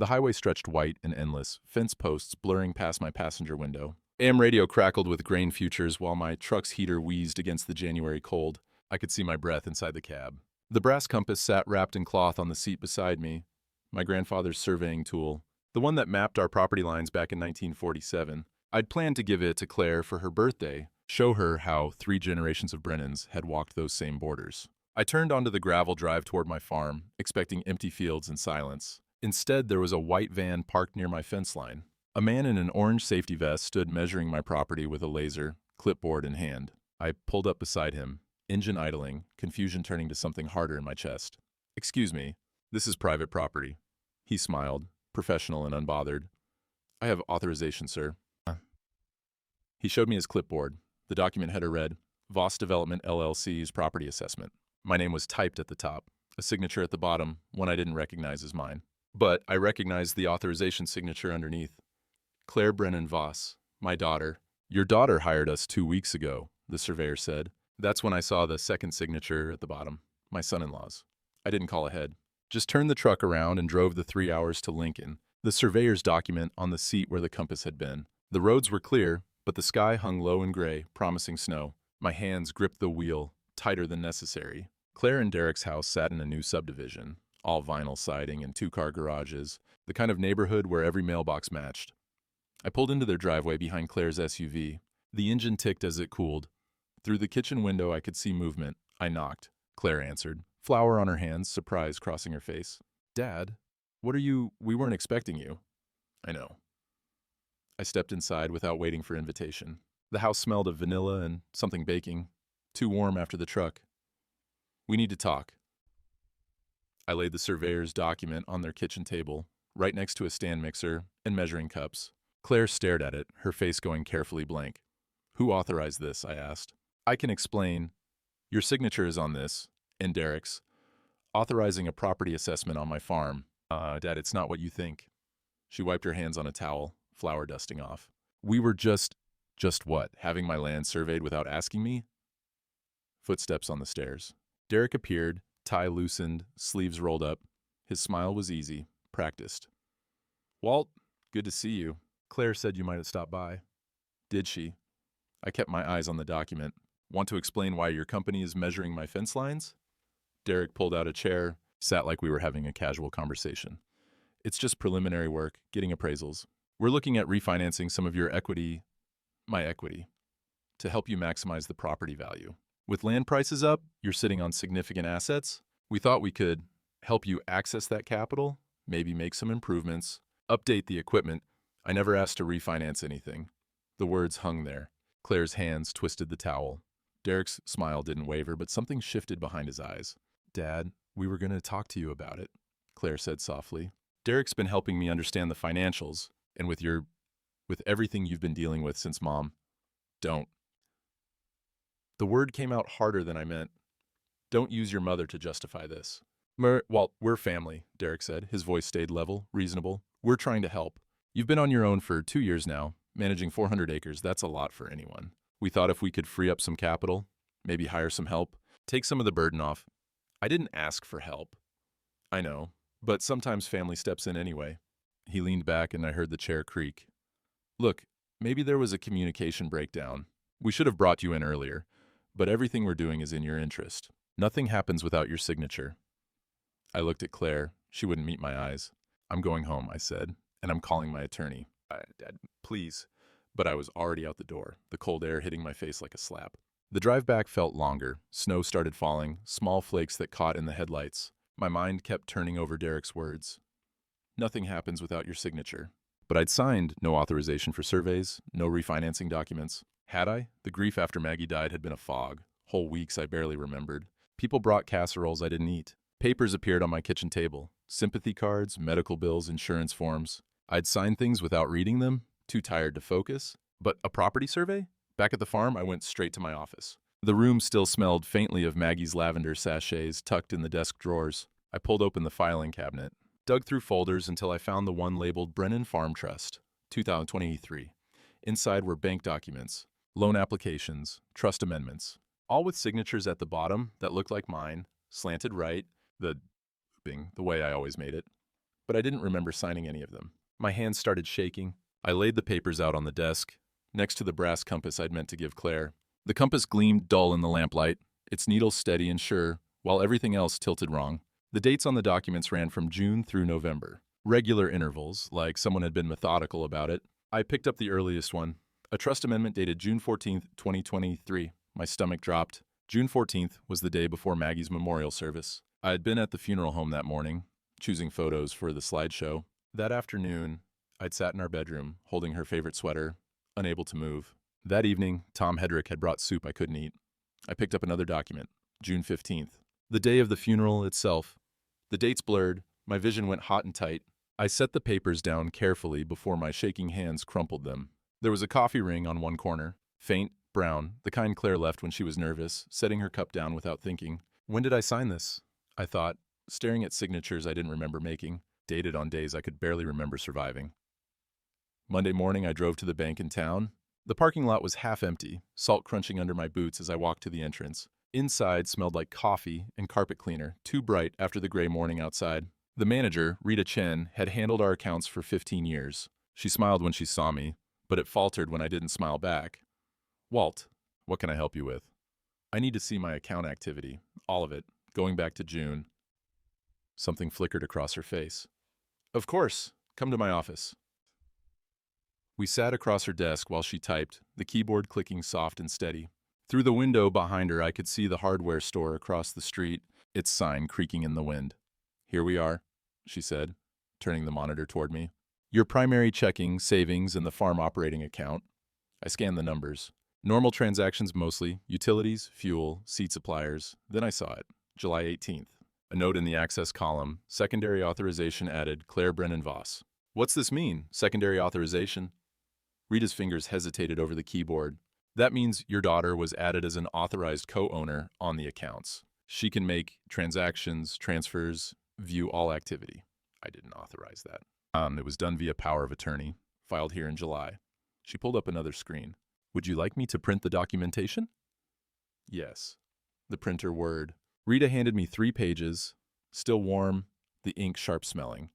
The highway stretched white and endless, fence posts blurring past my passenger window. AM radio crackled with grain futures while my truck's heater wheezed against the January cold. I could see my breath inside the cab. The brass compass sat wrapped in cloth on the seat beside me, my grandfather's surveying tool, the one that mapped our property lines back in 1947. I'd planned to give it to Claire for her birthday, show her how 3 generations of Brennans had walked those same borders. I turned onto the gravel drive toward my farm, expecting empty fields and silence. Instead, there was a white van parked near my fence line. A man in an orange safety vest stood measuring my property with a laser, clipboard in hand. I pulled up beside him, engine idling, confusion turning to something harder in my chest. "Excuse me, this is private property." He smiled, professional and unbothered. "I have authorization, sir." He showed me his clipboard. The document header read, Voss Development LLC's property assessment. My name was typed at the top, a signature at the bottom, one I didn't recognize as mine. But I recognized the authorization signature underneath. Claire Brennan Voss, my daughter. "Your daughter hired us 2 weeks ago," the surveyor said. That's when I saw the second signature at the bottom, my son-in-law's. I didn't call ahead. Just turned the truck around and drove the 3 hours to Lincoln, the surveyor's document on the seat where the compass had been. The roads were clear, but the sky hung low and gray, promising snow. My hands gripped the wheel, tighter than necessary. Claire and Derek's house sat in a new subdivision, all vinyl siding and 2-car garages, the kind of neighborhood where every mailbox matched. I pulled into their driveway behind Claire's SUV. The engine ticked as it cooled. Through the kitchen window, I could see movement. I knocked. Claire answered, flour on her hands, surprise crossing her face. "Dad, what are you? We weren't expecting you." "I know." I stepped inside without waiting for invitation. The house smelled of vanilla and something baking, too warm after the truck. "We need to talk." I laid the surveyor's document on their kitchen table, right next to a stand mixer and measuring cups. Claire stared at it, her face going carefully blank. "Who authorized this?" I asked. "I can explain. Your signature is on this, and Derek's, authorizing a property assessment on my farm." Dad, it's not what you think." She wiped her hands on a towel, flour dusting off. "We were just what? Having my land surveyed without asking me?" Footsteps on the stairs. Derek appeared, tie loosened, sleeves rolled up. His smile was easy, practiced. "Walt, good to see you. Claire said you might have stopped by." "Did she?" I kept my eyes on the document. "Want to explain why your company is measuring my fence lines?" Derek pulled out a chair, sat like we were having a casual conversation. "It's just preliminary work, getting appraisals. We're looking at refinancing some of your equity, my equity, to help you maximize the property value. With land prices up, you're sitting on significant assets. We thought we could help you access that capital, maybe make some improvements, update the equipment. I never asked to refinance anything." The words hung there. Claire's hands twisted the towel. Derek's smile didn't waver, but something shifted behind his eyes. "Dad, we were going to talk to you about it," Claire said softly. "Derek's been helping me understand the financials, and with everything you've been dealing with since Mom, don't." The word came out harder than I meant. "Don't use your mother to justify this." "Walt, we're family," Derek said. His voice stayed level, reasonable. "We're trying to help. You've been on your own for 2 years now, managing 400 acres. That's a lot for anyone. We thought if we could free up some capital, maybe hire some help, take some of the burden off." I didn't ask for help. "I know, but sometimes family steps in anyway." He leaned back and I heard the chair creak. "Look, maybe there was a communication breakdown. We should have brought you in earlier, but everything we're doing is in your interest. Nothing happens without your signature." I looked at Claire. She wouldn't meet my eyes. "I'm going home," I said, "and I'm calling my attorney." "Dad, please." But I was already out the door, the cold air hitting my face like a slap. The drive back felt longer. Snow started falling, small flakes that caught in the headlights. My mind kept turning over Derek's words. "Nothing happens without your signature." But I'd signed no authorization for surveys, no refinancing documents. Had I? The grief after Maggie died had been a fog. Whole weeks I barely remembered. People brought casseroles I didn't eat. Papers appeared on my kitchen table. Sympathy cards, medical bills, insurance forms. I'd signed things without reading them, too tired to focus. But a property survey? Back at the farm, I went straight to my office. The room still smelled faintly of Maggie's lavender sachets tucked in the desk drawers. I pulled open the filing cabinet, dug through folders until I found the one labeled Brennan Farm Trust, 2023. Inside were bank documents, loan applications, trust amendments, all with signatures at the bottom that looked like mine, slanted right, the way I always made it. but I didn't remember signing any of them. My hands started shaking. I laid the papers out on the desk, next to the brass compass I'd meant to give Claire. The compass gleamed dull in the lamplight, its needle steady and sure, while everything else tilted wrong. The dates on the documents ran from June through November. Regular intervals, like someone had been methodical about it. I picked up the earliest one, a trust amendment dated June 14th, 2023. My stomach dropped. June 14th was the day before Maggie's memorial service. I had been at the funeral home that morning, choosing photos for the slideshow. That afternoon, I'd sat in our bedroom, holding her favorite sweater, unable to move. That evening, Tom Hedrick had brought soup I couldn't eat. I picked up another document, June 15th. The day of the funeral itself. The dates blurred, my vision went hot and tight. I set the papers down carefully before my shaking hands crumpled them. There was a coffee ring on one corner, faint, brown, the kind Claire left when she was nervous, setting her cup down without thinking. When did I sign this? I thought, staring at signatures I didn't remember making, dated on days I could barely remember surviving. Monday morning, I drove to the bank in town. The parking lot was half empty, salt crunching under my boots as I walked to the entrance. Inside smelled like coffee and carpet cleaner, too bright after the gray morning outside. The manager, Rita Chen, had handled our accounts for 15 years. She smiled when she saw me, but it faltered when I didn't smile back. Walt, what can I help you with? I need to see my account activity, all of it, going back to June. Something flickered across her face. Of course, come to my office. We sat across her desk while she typed, the keyboard clicking soft and steady. Through the window behind her, I could see the hardware store across the street, its sign creaking in the wind. Here we are, she said, turning the monitor toward me. Your primary checking, savings, and the farm operating account. I scanned the numbers. Normal transactions mostly, utilities, fuel, seed suppliers. Then I saw it, July 18th. A note in the access column, secondary authorization added, Claire Brennan Voss. What's this mean, secondary authorization? Rita's fingers hesitated over the keyboard. That means your daughter was added as an authorized co-owner on the accounts. She can make transactions, transfers, view all activity. I didn't authorize that. It was done via power of attorney, filed here in July. She pulled up another screen. Would you like me to print the documentation? Yes. The printer whirred. Rita handed me 3 pages, still warm, the ink sharp smelling.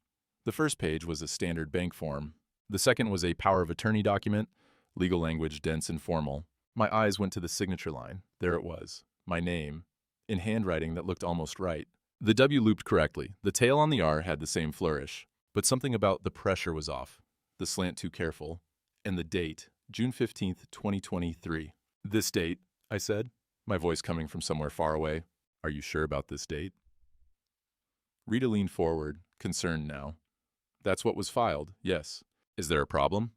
The first page was a standard bank form. The second was a power of attorney document, legal language dense and formal. My eyes went to the signature line. There it was, my name, in handwriting that looked almost right. The W looped correctly. The tail on the R had the same flourish. But something about the pressure was off, the slant too careful, and the date, June 15th, 2023. This date, I said, my voice coming from somewhere far away. Are you sure about this date? Rita leaned forward, concerned now. That's what was filed, yes. Is there a problem?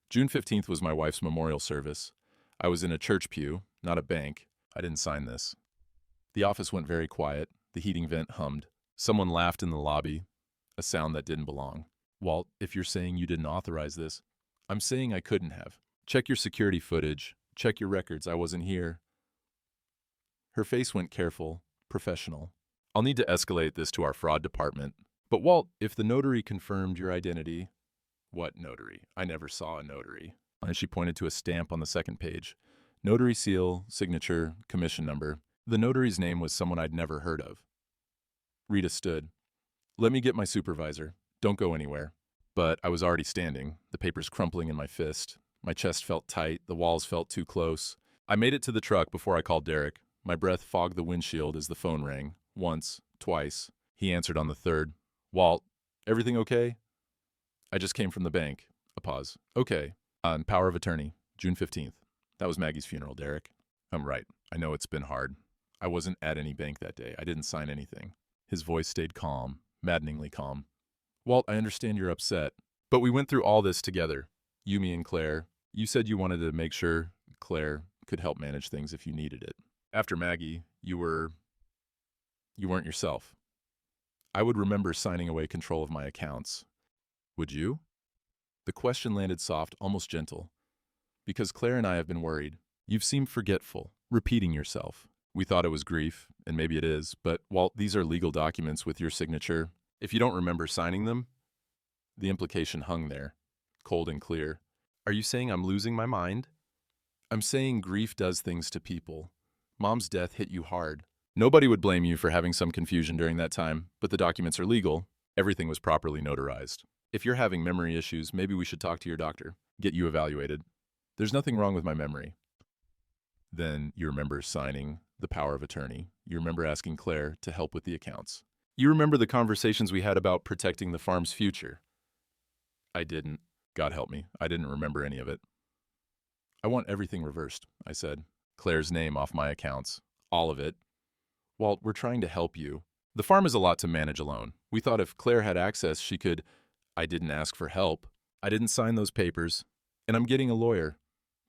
June 15th was my wife's memorial service. I was in a church pew, not a bank. I didn't sign this. The office went very quiet. The heating vent hummed. Someone laughed in the lobby, a sound that didn't belong. Walt, if you're saying you didn't authorize this, I'm saying I couldn't have. Check your security footage. Check your records. I wasn't here. Her face went careful, professional. I'll need to escalate this to our fraud department. But Walt, if the notary confirmed your identity... What notary? I never saw a notary. And she pointed to a stamp on the second page. Notary seal, signature, commission number. The notary's name was someone I'd never heard of. Rita stood. Let me get my supervisor. Don't go anywhere. But I was already standing, the papers crumpling in my fist. My chest felt tight, the walls felt too close. I made it to the truck before I called Derek. My breath fogged the windshield as the phone rang. Once, twice. He answered on the third. Walt, everything okay? I just came from the bank. A pause. Okay. On power of attorney, June 15th. That was Maggie's funeral, Derek. I'm right. I know it's been hard. I wasn't at any bank that day. I didn't sign anything. His voice stayed calm, maddeningly calm. Walt, I understand you're upset, but we went through all this together. You, me, and Claire. You said you wanted to make sure Claire could help manage things if you needed it. After Maggie, you weren't yourself. I would remember signing away control of my accounts. Would you? The question landed soft, almost gentle. Because Claire and I have been worried. You've seemed forgetful, repeating yourself. We thought it was grief, and maybe it is, but Walt, these are legal documents with your signature. If you don't remember signing them, the implication hung there, cold and clear. Are you saying I'm losing my mind? I'm saying grief does things to people. Mom's death hit you hard. Nobody would blame you for having some confusion during that time, but the documents are legal. Everything was properly notarized. If you're having memory issues, maybe we should talk to your doctor, get you evaluated. There's nothing wrong with my memory. Then you remember signing the power of attorney. You remember asking Claire to help with the accounts. You remember the conversations we had about protecting the farm's future. I didn't. God help me. I didn't remember any of it. I want everything reversed, I said. Claire's name off my accounts. All of it. Walt, we're trying to help you. The farm is a lot to manage alone. We thought if Claire had access, she could. I didn't ask for help. I didn't sign those papers. And I'm getting a lawyer.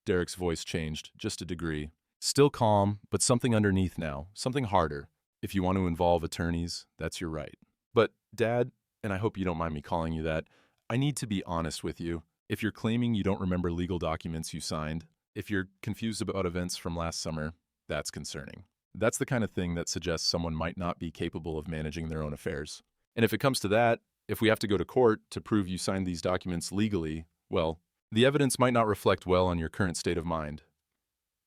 Derek's voice changed, just a degree. Still calm, but something underneath now, something harder. If you want to involve attorneys, that's your right. But, Dad, and I hope you don't mind me calling you that, I need to be honest with you. If you're claiming you don't remember legal documents you signed, if you're confused about events from last summer, that's concerning. That's the kind of thing that suggests someone might not be capable of managing their own affairs. And if it comes to that, if we have to go to court to prove you signed these documents legally, well, the evidence might not reflect well on your current state of mind.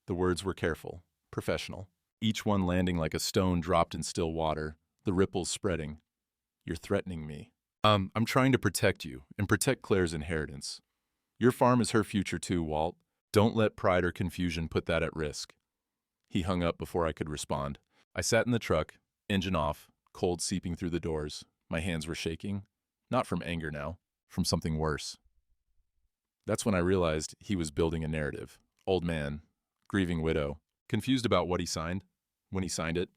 The words were careful, professional, each one landing like a stone dropped in still water, the ripples spreading. You're threatening me. I'm trying to protect you and protect Claire's inheritance. Your farm is her future too, Walt. Don't let pride or confusion put that at risk. He hung up before I could respond. I sat in the truck, engine off, cold seeping through the doors. My hands were shaking, not from anger now, from something worse. That's when I realized he was building a narrative. Old man, grieving widow, confused about what he signed, when he signed it.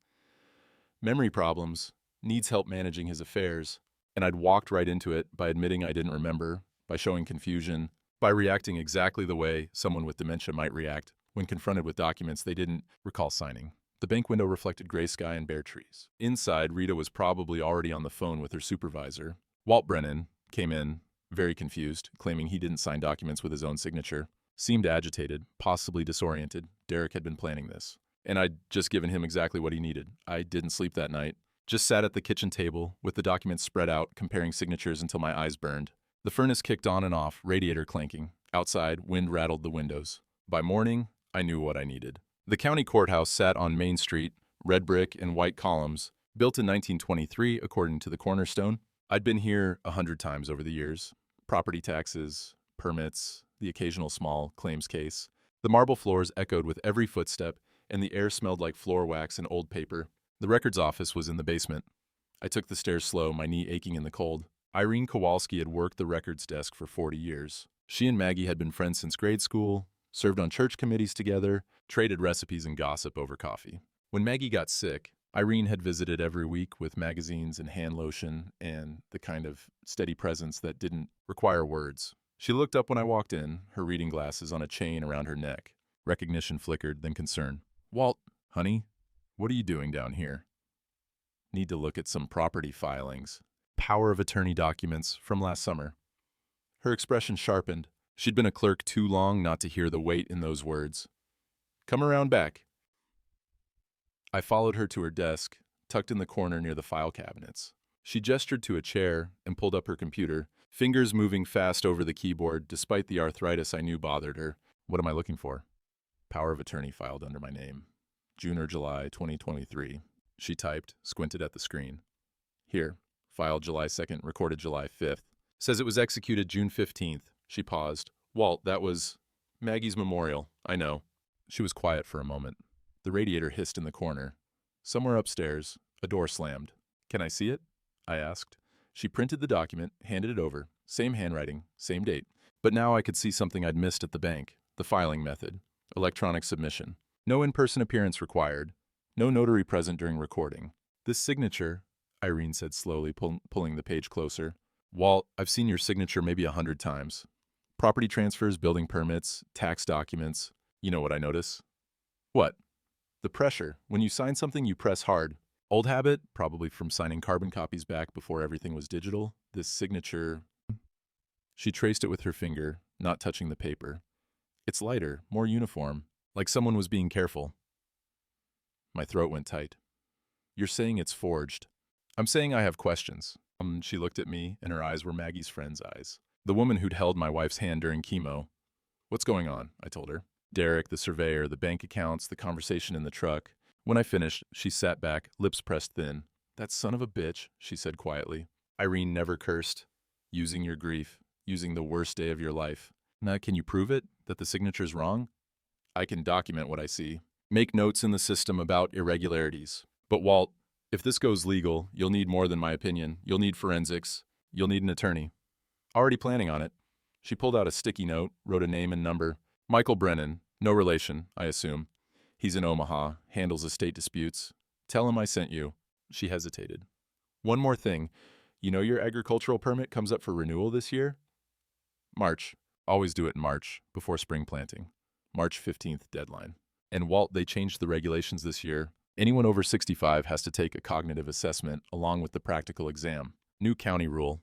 Memory problems, needs help managing his affairs, and I'd walked right into it by admitting I didn't remember, by showing confusion, by reacting exactly the way someone with dementia might react when confronted with documents they didn't recall signing. The bank window reflected gray sky and bare trees. Inside, Rita was probably already on the phone with her supervisor. Walt Brennan came in, very confused, claiming he didn't sign documents with his own signature. Seemed agitated, possibly disoriented. Derek had been planning this. And I'd just given him exactly what he needed. I didn't sleep that night. Just sat at the kitchen table, with the documents spread out, comparing signatures until my eyes burned. The furnace kicked on and off, radiator clanking. Outside, wind rattled the windows. By morning, I knew what I needed. The county courthouse sat on Main Street, red brick and white columns, built in 1923 according to the cornerstone. I'd been here 100 times over the years. Property taxes, permits, the occasional small claims case. The marble floors echoed with every footstep, and the air smelled like floor wax and old paper. The records office was in the basement. I took the stairs slow, my knee aching in the cold. Irene Kowalski had worked the records desk for 40 years. She and Maggie had been friends since grade school, served on church committees together, traded recipes and gossip over coffee. When Maggie got sick, Irene had visited every week with magazines and hand lotion and the kind of steady presence that didn't require words. She looked up when I walked in, her reading glasses on a chain around her neck. Recognition flickered, then concern. Walt, honey, what are you doing down here? Need to look at some property filings. Power of attorney documents from last summer. Her expression sharpened. She'd been a clerk too long not to hear the weight in those words. Come around back. I followed her to her desk, tucked in the corner near the file cabinets. She gestured to a chair and pulled up her computer, fingers moving fast over the keyboard despite the arthritis I knew bothered her. What am I looking for? Power of attorney filed under my name. June or July 2023. She typed, squinted at the screen. Here, filed July 2nd, recorded July 5th. Says it was executed June 15th. She paused. Walt, that was Maggie's memorial. I know. She was quiet for a moment. The radiator hissed in the corner. Somewhere upstairs, a door slammed. Can I see it? I asked. She printed the document, handed it over. Same handwriting, same date. But now I could see something I'd missed at the bank. The filing method. Electronic submission. No in-person appearance required. No notary present during recording. This signature, Irene said slowly, pulling the page closer. Walt, I've seen your signature maybe 100 times. Property transfers, building permits, tax documents. You know what I notice? What? The pressure. When you sign something, you press hard. Old habit, probably from signing carbon copies back before everything was digital. This signature... She traced it with her finger, not touching the paper. It's lighter, more uniform, like someone was being careful. My throat went tight. You're saying it's forged. I'm saying I have questions. She looked at me, and her eyes were Maggie's friend's eyes. The woman who'd held my wife's hand during chemo. What's going on? I told her. Derek, the surveyor, the bank accounts, the conversation in the truck. When I finished, she sat back, lips pressed thin. That son of a bitch, she said quietly. Irene never cursed. Using your grief, using the worst day of your life. Now, can you prove it, that the signature's wrong? I can document what I see. Make notes in the system about irregularities. But Walt, if this goes legal, you'll need more than my opinion. You'll need forensics. You'll need an attorney. Already planning on it. She pulled out a sticky note, wrote a name and number. Michael Brennan, no relation, I assume. He's in Omaha, handles estate disputes. Tell him I sent you. She hesitated. One more thing. You know your agricultural permit comes up for renewal this year? March. Always do it in March, before spring planting. March 15th deadline. And Walt, they changed the regulations this year. Anyone over 65 has to take a cognitive assessment along with the practical exam. New county rule.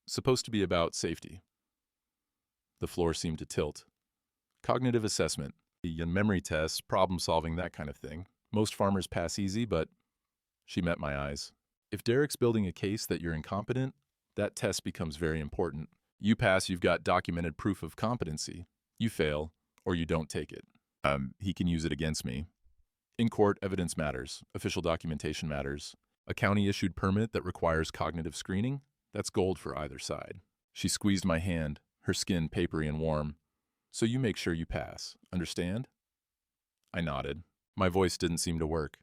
Supposed to be about safety. The floor seemed to tilt. Cognitive assessment. Memory tests, problem solving, that kind of thing. Most farmers pass easy, but she met my eyes. If Derek's building a case that you're incompetent, that test becomes very important. You pass, you've got documented proof of competency. You fail, or you don't take it. He can use it against me. In court, evidence matters. Official documentation matters. A county-issued permit that requires cognitive screening? That's gold for either side. She squeezed my hand, her skin papery and warm. So you make sure you pass. Understand? I nodded. My voice didn't seem to work.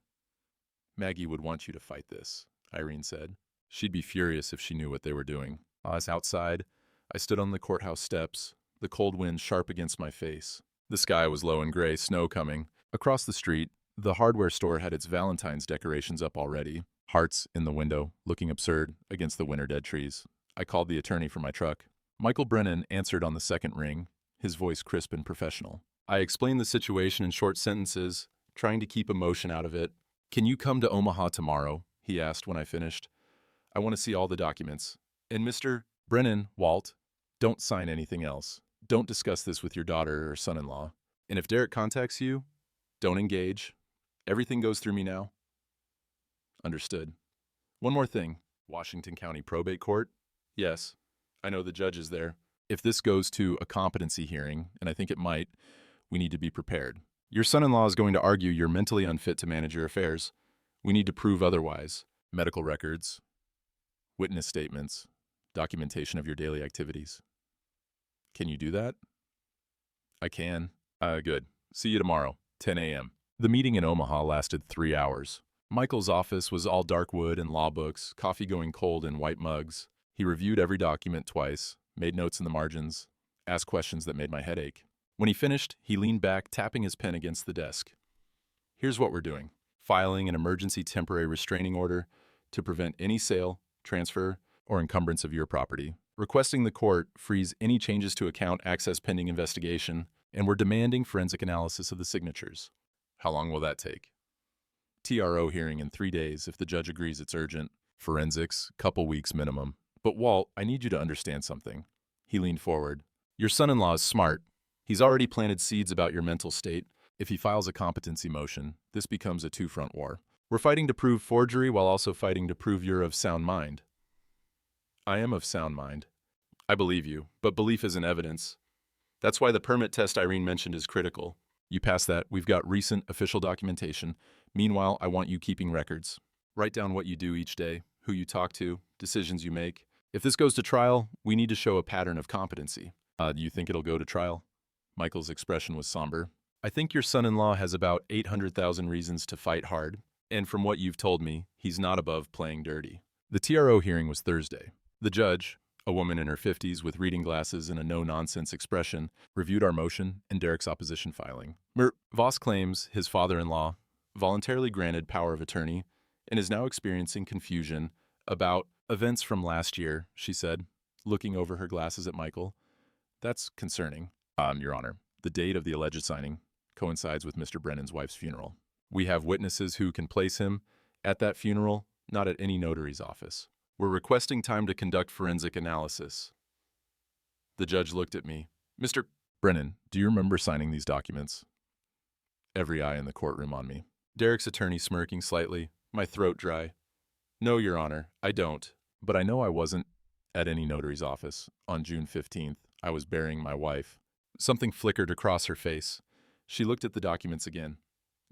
Maggie would want you to fight this, Irene said. She'd be furious if she knew what they were doing. As outside, I stood on the courthouse steps, the cold wind sharp against my face. The sky was low and gray, snow coming. Across the street, the hardware store had its Valentine's decorations up already. Hearts in the window, looking absurd against the winter dead trees. I called the attorney from my truck. Michael Brennan answered on the second ring, his voice crisp and professional. I explained the situation in short sentences, trying to keep emotion out of it. Can you come to Omaha tomorrow? He asked when I finished. I want to see all the documents. And Mr. Brennan, Walt, don't sign anything else. Don't discuss this with your daughter or son-in-law. And if Derek contacts you, don't engage. Everything goes through me now. Understood. One more thing. Washington County Probate Court? Yes. I know the judge is there. If this goes to a competency hearing, and I think it might, we need to be prepared. Your son-in-law is going to argue you're mentally unfit to manage your affairs. We need to prove otherwise. Medical records, witness statements, documentation of your daily activities. Can you do that? I can. Good. See you tomorrow, 10 a.m. The meeting in Omaha lasted 3 hours. Michael's office was all dark wood and law books, coffee going cold in white mugs. He reviewed every document twice, made notes in the margins, asked questions that made my head ache. When he finished, he leaned back, tapping his pen against the desk. Here's what we're doing. Filing an emergency temporary restraining order to prevent any sale, transfer, or encumbrance of your property. Requesting the court freeze any changes to account access pending investigation, and we're demanding forensic analysis of the signatures. How long will that take? TRO hearing in 3 days if the judge agrees it's urgent. Forensics, couple weeks minimum. But Walt, I need you to understand something. He leaned forward. Your son-in-law is smart. He's already planted seeds about your mental state. If he files a competency motion, this becomes a two-front war. We're fighting to prove forgery while also fighting to prove you're of sound mind. I am of sound mind. I believe you, but belief isn't evidence. That's why the permit test Irene mentioned is critical. You pass that, we've got recent official documentation. Meanwhile, I want you keeping records. Write down what you do each day, who you talk to, decisions you make. If this goes to trial, we need to show a pattern of competency. Do you think it'll go to trial? Michael's expression was somber. I think your son-in-law has about 800,000 reasons to fight hard, and from what you've told me, he's not above playing dirty. The TRO hearing was Thursday. The judge, a woman in her 50s with reading glasses and a no-nonsense expression, reviewed our motion and Derek's opposition filing. Voss claims his father-in-law voluntarily granted power of attorney and is now experiencing confusion about events from last year, she said, looking over her glasses at Michael. That's concerning, Your Honor. The date of the alleged signing coincides with Mr. Brennan's wife's funeral. We have witnesses who can place him at that funeral, not at any notary's office. We're requesting time to conduct forensic analysis. The judge looked at me. Mr. Brennan, do you remember signing these documents? Every eye in the courtroom on me. Derek's attorney smirking slightly, my throat dry. No, Your Honor, I don't. But I know I wasn't at any notary's office. On June 15th, I was burying my wife. Something flickered across her face. She looked at the documents again.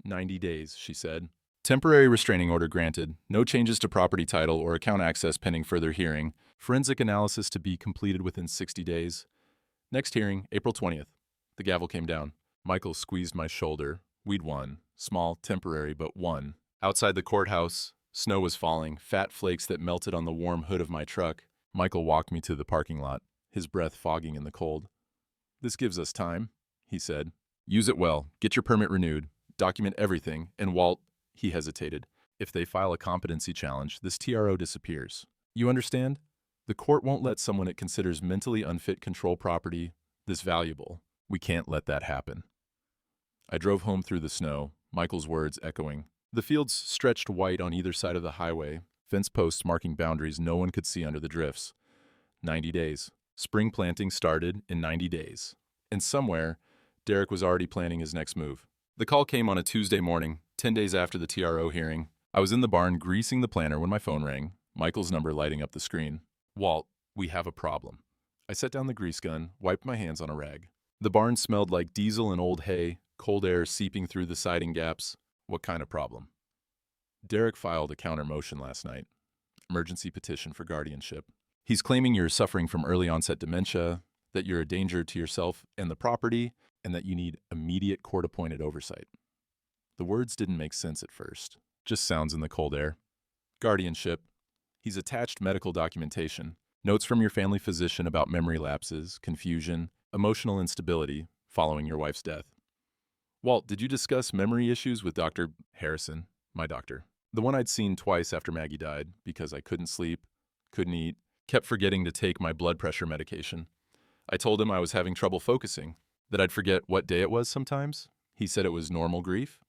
90 days, she said. Temporary restraining order granted. No changes to property title or account access pending further hearing. Forensic analysis to be completed within 60 days. Next hearing, April 20th. The gavel came down. Michael squeezed my shoulder. We'd won. Small, temporary, but won. Outside the courthouse, snow was falling, fat flakes that melted on the warm hood of my truck. Michael walked me to the parking lot, his breath fogging in the cold. "This gives us time," he said. "Use it well. Get your permit renewed. Document everything. And Walt," he hesitated, "if they file a competency challenge, this TRO disappears. You understand? The court won't let someone it considers mentally unfit control property this valuable. We can't let that happen." I drove home through the snow, Michael's words echoing. The fields stretched white on either side of the highway, fence posts marking boundaries no one could see under the drifts. 90 days. Spring planting started in 90 days. And somewhere, Derek was already planning his next move. The call came on a Tuesday morning, 10 days after the TRO hearing. I was in the barn greasing the planter when my phone rang, Michael's number lighting up the screen. "Walt, we have a problem." I set down the grease gun, wiped my hands on a rag. The barn smelled like diesel and old hay, cold air seeping through the siding gaps. "What kind of problem?" "Derek filed a counter motion last night. Emergency petition for guardianship. He's claiming you're suffering from early onset dementia, that you're a danger to yourself and the property, and that you need immediate court-appointed oversight." The words didn't make sense at first. Just sounds in the cold air. Guardianship. He's attached medical documentation, notes from your family physician about memory lapses, confusion, emotional instability following your wife's death. "Walt, did you discuss memory issues with Dr. Harrison, my doctor? The one I'd seen twice after Maggie died because I couldn't sleep, couldn't eat, kept forgetting to take my blood pressure medication. I told him I was having trouble focusing, that I'd forget what day it was sometimes. He said it was normal grief.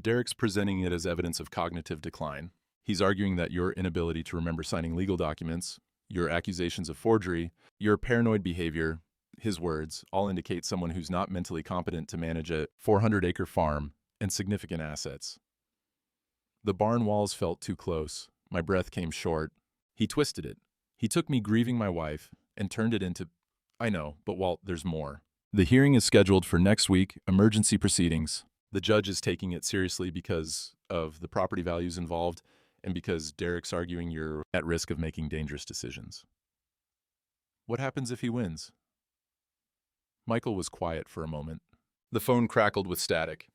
Derek's presenting it as evidence of cognitive decline. He's arguing that your inability to remember signing legal documents, your accusations of forgery, your paranoid behavior, his words, all indicate someone who's not mentally competent to manage a 400-acre farm and significant assets." The barn walls felt too close. My breath came short. He twisted it. He took me grieving my wife and turned it into, "I know, but Walt, there's more. The hearing is scheduled for next week, emergency proceedings. The judge is taking it seriously because of the property values involved and because Derek's arguing you're at risk of making dangerous decisions." "What happens if he wins?" Michael was quiet for a moment. The phone crackled with static.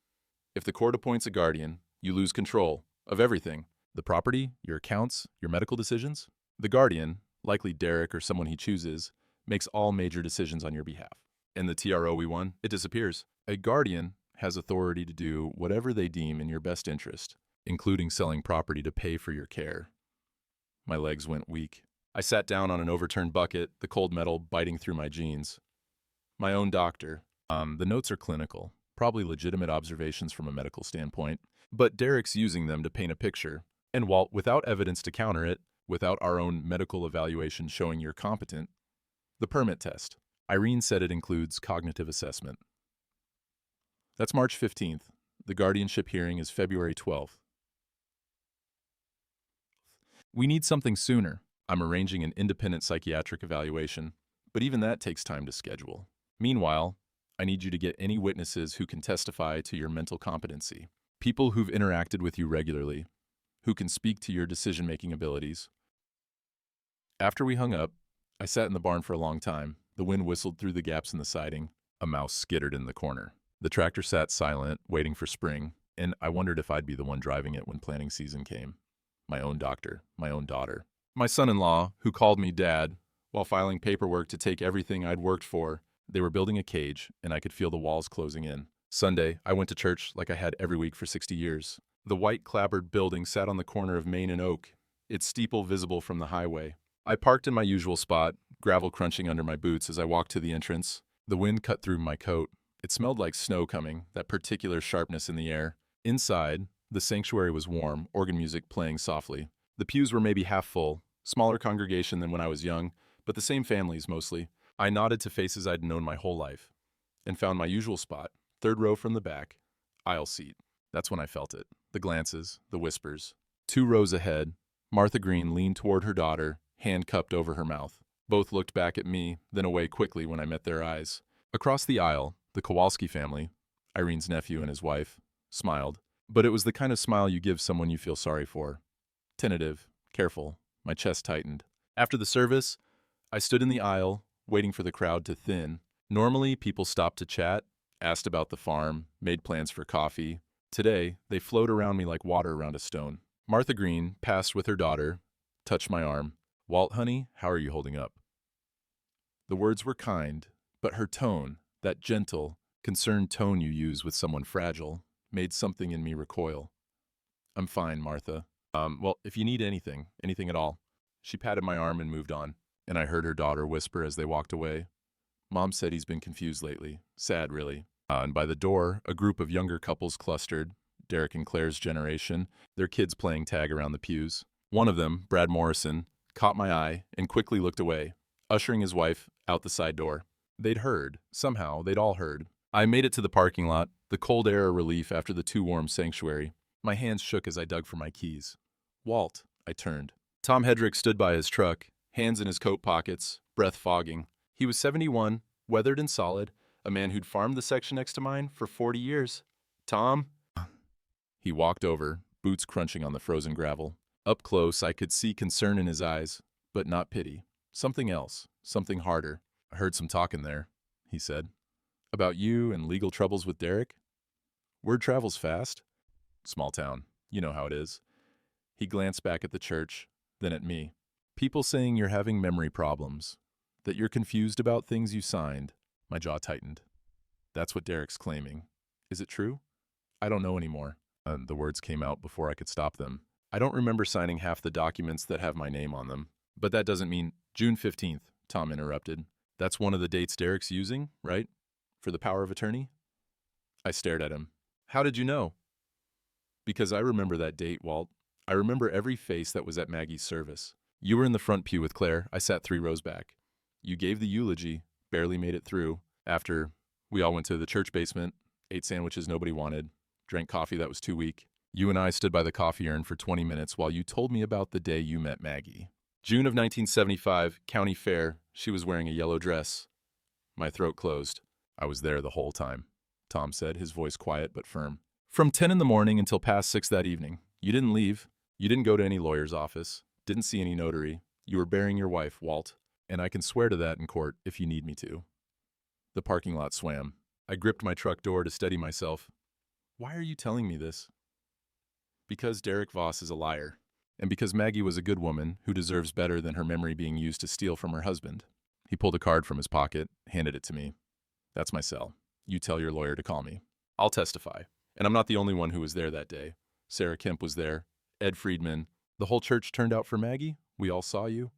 "If the court appoints a guardian, you lose control of everything. The property, your accounts, your medical decisions. The guardian, likely Derek or someone he chooses, makes all major decisions on your behalf. And the TRO we won, it disappears. A guardian has authority to do whatever they deem in your best interest, including selling property to pay for your care." My legs went weak. I sat down on an overturned bucket, the cold metal biting through my jeans. "My own doctor. The notes are clinical, probably legitimate observations from a medical standpoint, but Derek's using them to paint a picture. And Walt, without evidence to counter it, without our own medical evaluation showing you're competent, the permit test. Irene said it includes cognitive assessment. That's March 15th. The guardianship hearing is February 12th. We need something sooner. I'm arranging an independent psychiatric evaluation, but even that takes time to schedule. Meanwhile, I need you to get any witnesses who can testify to your mental competency. People who've interacted with you regularly, who can speak to your decision-making abilities." After we hung up, I sat in the barn for a long time. The wind whistled through the gaps in the siding. A mouse skittered in the corner. The tractor sat silent, waiting for spring, and I wondered if I'd be the one driving it when planting season came. My own doctor, my own daughter. My son-in-law, who called me Dad, while filing paperwork to take everything I'd worked for. They were building a cage, and I could feel the walls closing in. Sunday, I went to church like I had every week for 60 years. The white clapboard building sat on the corner of Main and Oak, its steeple visible from the highway. I parked in my usual spot, gravel crunching under my boots as I walked to the entrance. The wind cut through my coat. It smelled like snow coming, that particular sharpness in the air. Inside, the sanctuary was warm, organ music playing softly. The pews were maybe half full, smaller congregation than when I was young, but the same families mostly. I nodded to faces I'd known my whole life and found my usual spot, third row from the back, aisle seat. That's when I felt it. The glances, the whispers. 2 rows ahead, Martha Green leaned toward her daughter, hand cupped over her mouth. Both looked back at me, then away quickly when I met their eyes. Across the aisle, the Kowalski family, Irene's nephew and his wife, smiled. But it was the kind of smile you give someone you feel sorry for. Tentative, careful, my chest tightened. After the service, I stood in the aisle, waiting for the crowd to thin. Normally, people stopped to chat, asked about the farm, made plans for coffee. Today, they flowed around me like water around a stone. Martha Green passed with her daughter, touched my arm. "Walt, honey, how are you holding up?" The words were kind, but her tone, that gentle, concerned tone you use with someone fragile, made something in me recoil. "I'm fine, Martha. Well, if you need anything at all." She patted my arm and moved on, and I heard her daughter whisper as they walked away. "Mom said he's been confused lately. Sad, really." And by the door, a group of younger couples clustered, Derek and Claire's generation, their kids playing tag around the pews. One of them, Brad Morrison, caught my eye and quickly looked away, ushering his wife out the side door. They'd heard. Somehow, they'd all heard. I made it to the parking lot, the cold air a relief after the too warm sanctuary. My hands shook as I dug for my keys. "Walt," I turned. Tom Hedrick stood by his truck, hands in his coat pockets, breath fogging. He was 71, weathered and solid, a man who'd farmed the section next to mine for 40 years. "Tom?" He walked over, boots crunching on the frozen gravel. Up close, I could see concern in his eyes, but not pity. Something else, something harder. "I heard some talking there," he said. "About you and legal troubles with Derek?" "Word travels fast." "Small town. You know how it is." He glanced back at the church, then at me. "People saying you're having memory problems, that you're confused about things you signed." My jaw tightened. "That's what Derek's claiming. Is it true?" "I don't know anymore." The words came out before I could stop them. "I don't remember signing half the documents that have my name on them. But that doesn't mean—" "June 15th, Tom interrupted. "That's one of the dates Derek's using, right? For the power of attorney?" I stared at him. "How did you know?" "Because I remember that date, Walt. I remember every face that was at Maggie's service. You were in the front pew with Claire. I sat 3 rows back. You gave the eulogy, barely made it through. After, we all went to the church basement, ate sandwiches nobody wanted, drank coffee that was too weak. You and I stood by the coffee urn for 20 minutes while you told me about the day you met Maggie. June of 1975, county fair. She was wearing a yellow dress." My throat closed. "I was there the whole time," Tom said, his voice quiet but firm. "From 10 in the morning until past 6 that evening. You didn't leave. You didn't go to any lawyer's office. Didn't see any notary. You were burying your wife, Walt. And I can swear to that in court if you need me to." The parking lot swam. I gripped my truck door to steady myself. "Why are you telling me this?" "Because Derek Voss is a liar. And because Maggie was a good woman who deserves better than her memory being used to steal from her husband." He pulled a card from his pocket, handed it to me. "That's my cell. You tell your lawyer to call me. I'll testify. And I'm not the only one who was there that day. Sarah Kemp was there. Ed Friedman. The whole church turned out for Maggie. We all saw you."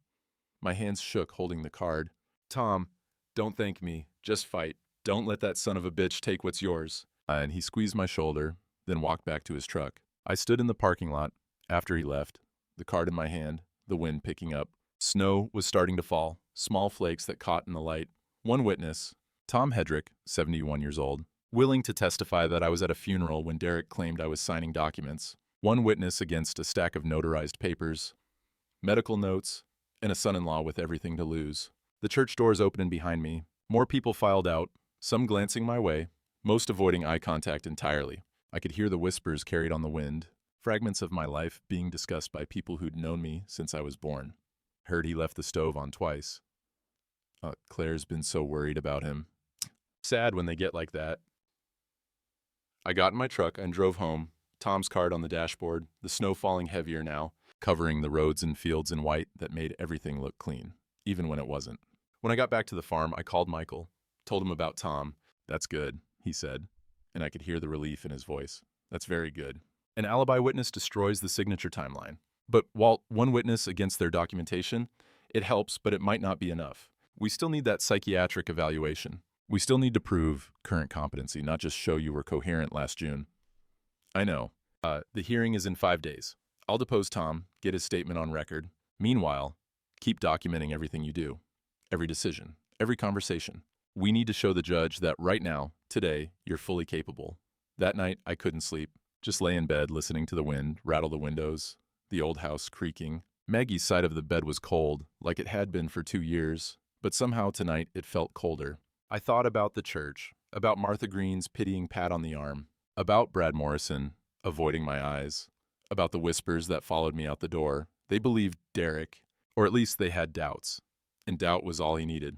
My hands shook holding the card. "Tom, don't thank me. Just fight. Don't let that son of a bitch take what's yours." And he squeezed my shoulder, then walked back to his truck. I stood in the parking lot after he left, the card in my hand, the wind picking up. Snow was starting to fall, small flakes that caught in the light. One witness, Tom Hedrick, 71 years old, willing to testify that I was at a funeral when Derek claimed I was signing documents. One witness against a stack of notarized papers, medical notes, and a son-in-law with everything to lose. The church doors opened behind me. More people filed out, some glancing my way, most avoiding eye contact entirely. I could hear the whispers carried on the wind, fragments of my life being discussed by people who'd known me since I was born. Heard he left the stove on twice. Claire's been so worried about him. Sad when they get like that. I got in my truck and drove home, Tom's card on the dashboard, the snow falling heavier now, covering the roads and fields in white that made everything look clean, even when it wasn't. When I got back to the farm, I called Michael, told him about Tom. "That's good," he said, and I could hear the relief in his voice. "That's very good. An alibi witness destroys the signature timeline. But Walt, one witness against their documentation, it helps, but it might not be enough. We still need that psychiatric evaluation. We still need to prove current competency, not just show you were coherent last June." "I know. The hearing is in 5 days. I'll depose Tom, get his statement on record. Meanwhile, keep documenting everything you do. Every decision, every conversation. We need to show the judge that right now, today, you're fully capable." That night, I couldn't sleep. Just lay in bed listening to the wind rattle the windows, the old house creaking. Maggie's side of the bed was cold, like it had been for 2 years, but somehow tonight it felt colder. I thought about the church, about Martha Green's pitying pat on the arm, about Brad Morrison, avoiding my eyes, about the whispers that followed me out the door. They believed Derek, or at least they had doubts, and doubt was all he needed.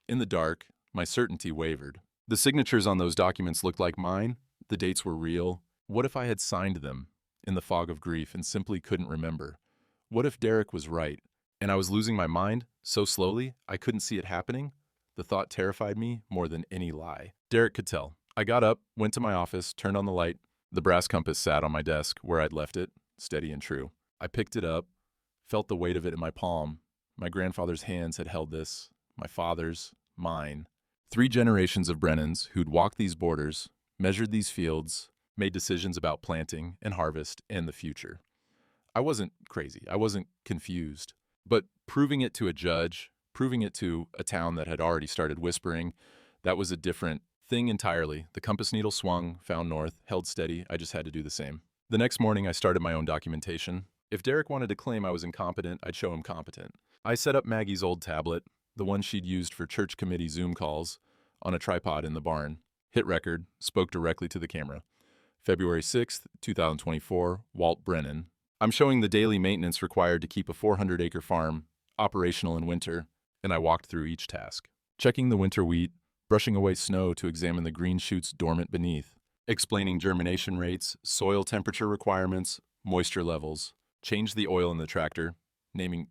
In the dark, my certainty wavered. The signatures on those documents looked like mine. The dates were real. What if I had signed them in the fog of grief and simply couldn't remember? What if Derek was right, and I was losing my mind so slowly I couldn't see it happening? The thought terrified me more than any lie. Derek could tell. I got up, went to my office, turned on the light. The brass compass sat on my desk where I'd left it, steady and true. I picked it up, felt the weight of it in my palm. My grandfather's hands had held this, my father's, mine. 3 generations of Brennans who'd walked these borders, measured these fields, made decisions about planting and harvest and the future. I wasn't crazy. I wasn't confused. But proving it to a judge, proving it to a town that had already started whispering, that was a different thing entirely. The compass needle swung, found north, held steady. I just had to do the same. The next morning, I started my own documentation. If Derek wanted to claim I was incompetent, I'd show him competent. I set up Maggie's old tablet, the one she'd used for church committee Zoom calls, on a tripod in the barn. Hit record, spoke directly to the camera. February 6th, 2024, Walt Brennan. I'm showing the daily maintenance required to keep a 400-acre farm operational in winter, and I walked through each task. Checking the winter wheat, brushing away snow to examine the green shoots dormant beneath, explaining germination rates, soil temperature requirements, moisture levels, changed the oil in the tractor, naming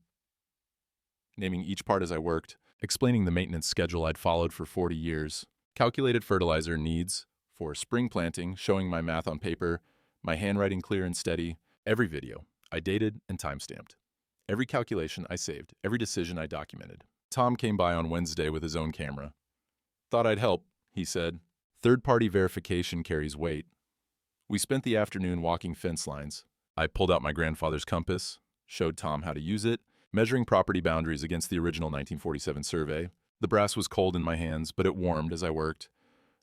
each part as I worked, explaining the maintenance schedule I'd followed for 40 years, calculated fertilizer needs for spring planting, showing my math on paper, my handwriting clear and steady. Every video I dated and timestamped. Every calculation I saved, every decision I documented. Tom came by on Wednesday with his own camera. Thought I'd help, he said. Third-party verification carries weight. We spent the afternoon walking fence lines. I pulled out my grandfather's compass, showed Tom how to use it, measuring property boundaries against the original 1947 survey. The brass was cold in my hands, but it warmed as I worked.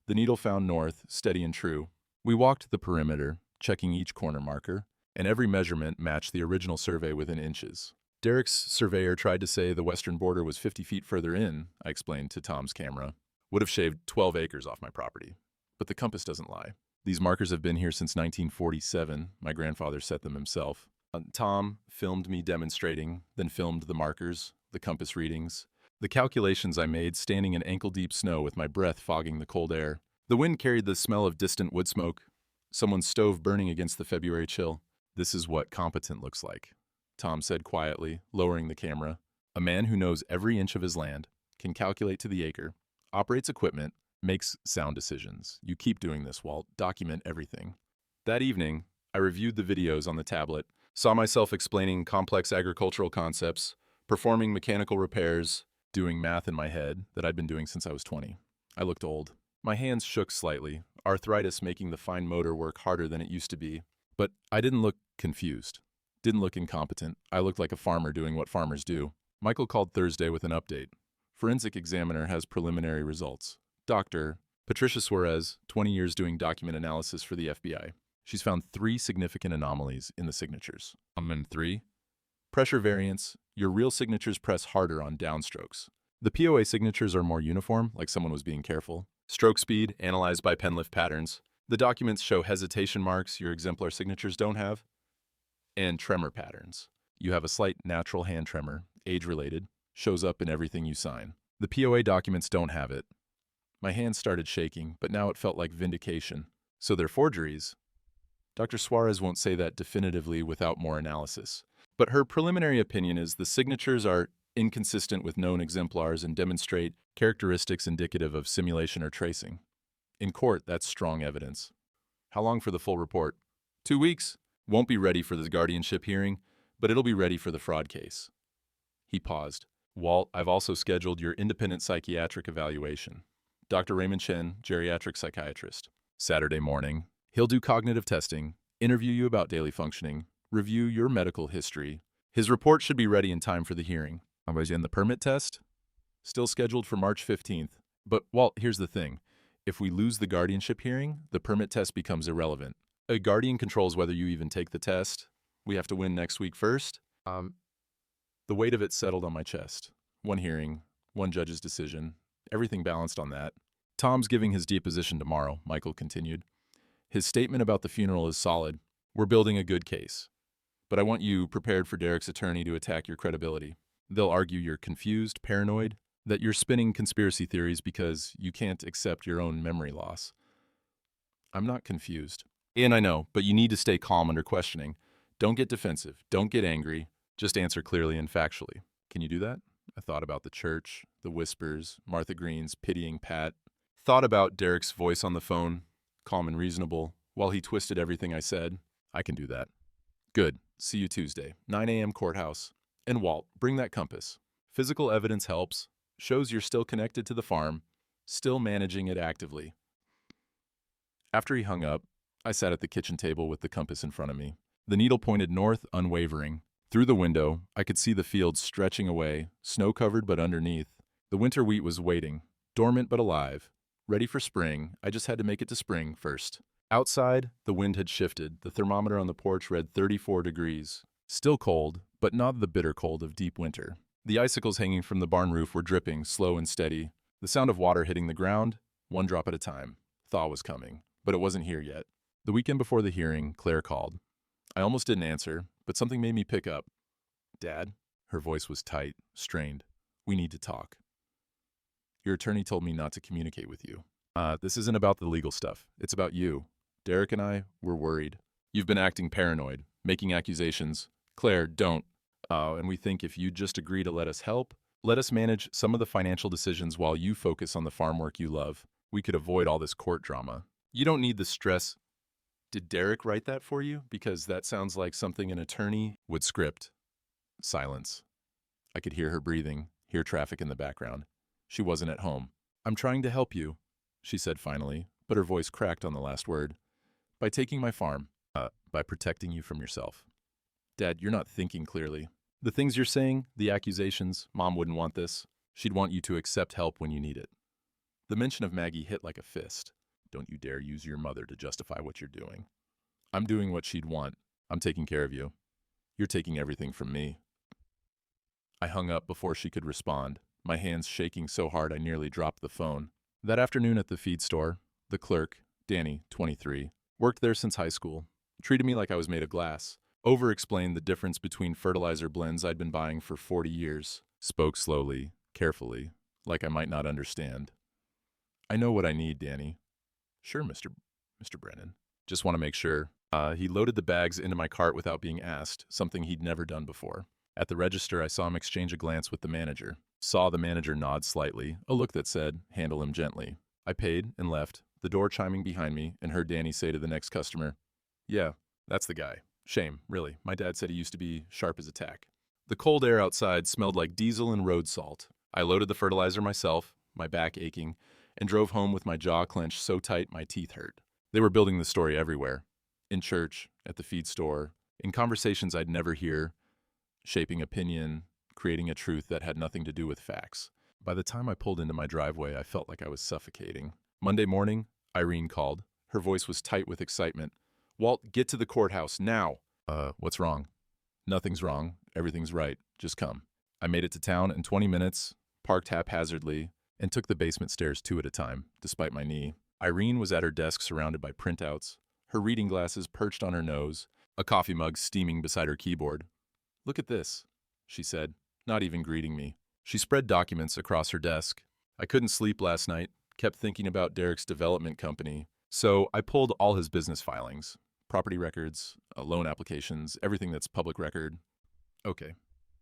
The needle found north, steady and true. We walked the perimeter, checking each corner marker, and every measurement matched the original survey within inches. Derek's surveyor tried to say the western border was 50 feet further in, I explained to Tom's camera. Would have shaved 12 acres off my property. But the compass doesn't lie. These markers have been here since 1947. My grandfather set them himself. Tom filmed me demonstrating, then filmed the markers, the compass readings, the calculations I made standing in ankle-deep snow with my breath fogging the cold air. The wind carried the smell of distant wood smoke, someone's stove burning against the February chill. This is what competent looks like, Tom said quietly, lowering the camera. A man who knows every inch of his land, can calculate to the acre, operates equipment, makes sound decisions. You keep doing this, Walt. Document everything. That evening, I reviewed the videos on the tablet, saw myself explaining complex agricultural concepts, performing mechanical repairs, doing math in my head that I'd been doing since I was 20. I looked old. My hands shook slightly, arthritis making the fine motor work harder than it used to be. But I didn't look confused. Didn't look incompetent. I looked like a farmer doing what farmers do. Michael called Thursday with an update. Forensic examiner has preliminary results. Dr. Patricia Suarez, 20 years doing document analysis for the FBI. She's found 3 significant anomalies in the signatures. 3. Pressure variance. Your real signatures press harder on downstrokes. The POA signatures are more uniform, like someone was being careful. Stroke speed, analyzed by pen lift patterns. The documents show hesitation marks your exemplar signatures don't have. And tremor patterns. You have a slight natural hand tremor, age-related, shows up in everything you sign. The POA documents don't have it. My hands started shaking, but now it felt like vindication. So they're forgeries. Dr. Suarez won't say that definitively without more analysis. But her preliminary opinion is the signatures are inconsistent with known exemplars and demonstrate characteristics indicative of simulation or tracing. In court, that's strong evidence. How long for the full report? 2 weeks. Won't be ready for the guardianship hearing, but it'll be ready for the fraud case. He paused. Walt, I've also scheduled your independent psychiatric evaluation. Dr. Raymond Chen, geriatric psychiatrist. Saturday morning. He'll do cognitive testing, interview you about daily functioning, review your medical history. His report should be ready in time for the hearing. And the permit test? Still scheduled for March 15th. But, Walt, here's the thing. If we lose the guardianship hearing, the permit test becomes irrelevant. A guardian controls whether you even take the test. We have to win next week first. The weight of it settled on my chest. One hearing, one judge's decision, everything balanced on that. Tom's giving his deposition tomorrow, Michael continued. His statement about the funeral is solid. We're building a good case. But I want you prepared for Derek's attorney to attack your credibility. They'll argue you're confused, paranoid, that you're spinning conspiracy theories because you can't accept your own memory loss. I'm not confused. And I know, but you need to stay calm under questioning. Don't get defensive. Don't get angry. Just answer clearly and factually. Can you do that? I thought about the church, the whispers, Martha Green's pitying pat. Thought about Derek's voice on the phone, calm and reasonable, while he twisted everything I said. I can do that. Good. See you Tuesday, 9 a.m. courthouse. And Walt, bring that compass. Physical evidence helps. Shows you're still connected to the farm, still managing it actively. After he hung up, I sat at the kitchen table with the compass in front of me. The needle pointed north, unwavering. Through the window, I could see the fields stretching away, snow-covered but underneath. The winter wheat was waiting, dormant but alive. Ready for spring, I just had to make it to spring first. Outside, the wind had shifted. The thermometer on the porch read 34 degrees. Still cold, but not the bitter cold of deep winter. The icicles hanging from the barn roof were dripping, slow and steady. The sound of water hitting the ground, one drop at a time. Thaw was coming, but it wasn't here yet. The weekend before the hearing, Claire called. I almost didn't answer, but something made me pick up. Dad? Her voice was tight, strained. We need to talk. Your attorney told me not to communicate with you. This isn't about the legal stuff. It's about you. Derek and I, we're worried. You've been acting paranoid, making accusations. Claire, don't. And we think if you'd just agree to let us help, let us manage some of the financial decisions while you focus on the farm work you love, we could avoid all this court drama. You don't need the stress. Did Derek write that for you? Because that sounds like something an attorney would script. Silence. I could hear her breathing, hear traffic in the background. She wasn't at home. I'm trying to help you, she said finally, but her voice cracked on the last word. By taking my farm. By protecting you from yourself. Dad, you're not thinking clearly. The things you're saying, the accusations, Mom wouldn't want this. She'd want you to accept help when you need it. The mention of Maggie hit like a fist. Don't you dare use your mother to justify what you're doing. I'm doing what she'd want. I'm taking care of you. You're taking everything from me. I hung up before she could respond, my hands shaking so hard I nearly dropped the phone. That afternoon at the feed store, the clerk, Danny, 23, worked there since high school, treated me like I was made of glass, over-explained the difference between fertilizer blends I'd been buying for 40 years, spoke slowly, carefully, like I might not understand. I know what I need, Danny. Sure, Mr. Brennan. Just want to make sure. He loaded the bags into my cart without being asked, something he'd never done before. At the register, I saw him exchange a glance with the manager. Saw the manager nod slightly, a look that said, handle him gently. I paid and left, the door chiming behind me, and heard Danny say to the next customer, yeah, that's the guy. Shame, really. My dad said he used to be sharp as a tack. The cold air outside smelled like diesel and road salt. I loaded the fertilizer myself, my back aching, and drove home with my jaw clenched so tight my teeth hurt. They were building the story everywhere. In church, at the feed store, in conversations I'd never hear, shaping opinion, creating a truth that had nothing to do with facts. By the time I pulled into my driveway, I felt like I was suffocating. Monday morning, Irene called. Her voice was tight with excitement. Walt, get to the courthouse, now. What's wrong? Nothing's wrong. Everything's right. Just come. I made it to town in 20 minutes, parked haphazardly, and took the basement stairs 2 at a time, despite my knee. Irene was at her desk surrounded by printouts, her reading glasses perched on her nose, a coffee mug steaming beside her keyboard. Look at this, she said, not even greeting me. She spread documents across her desk. I couldn't sleep last night, kept thinking about Derek's development company, so I pulled all his business filings, property records, loan applications, everything that's public record. Okay.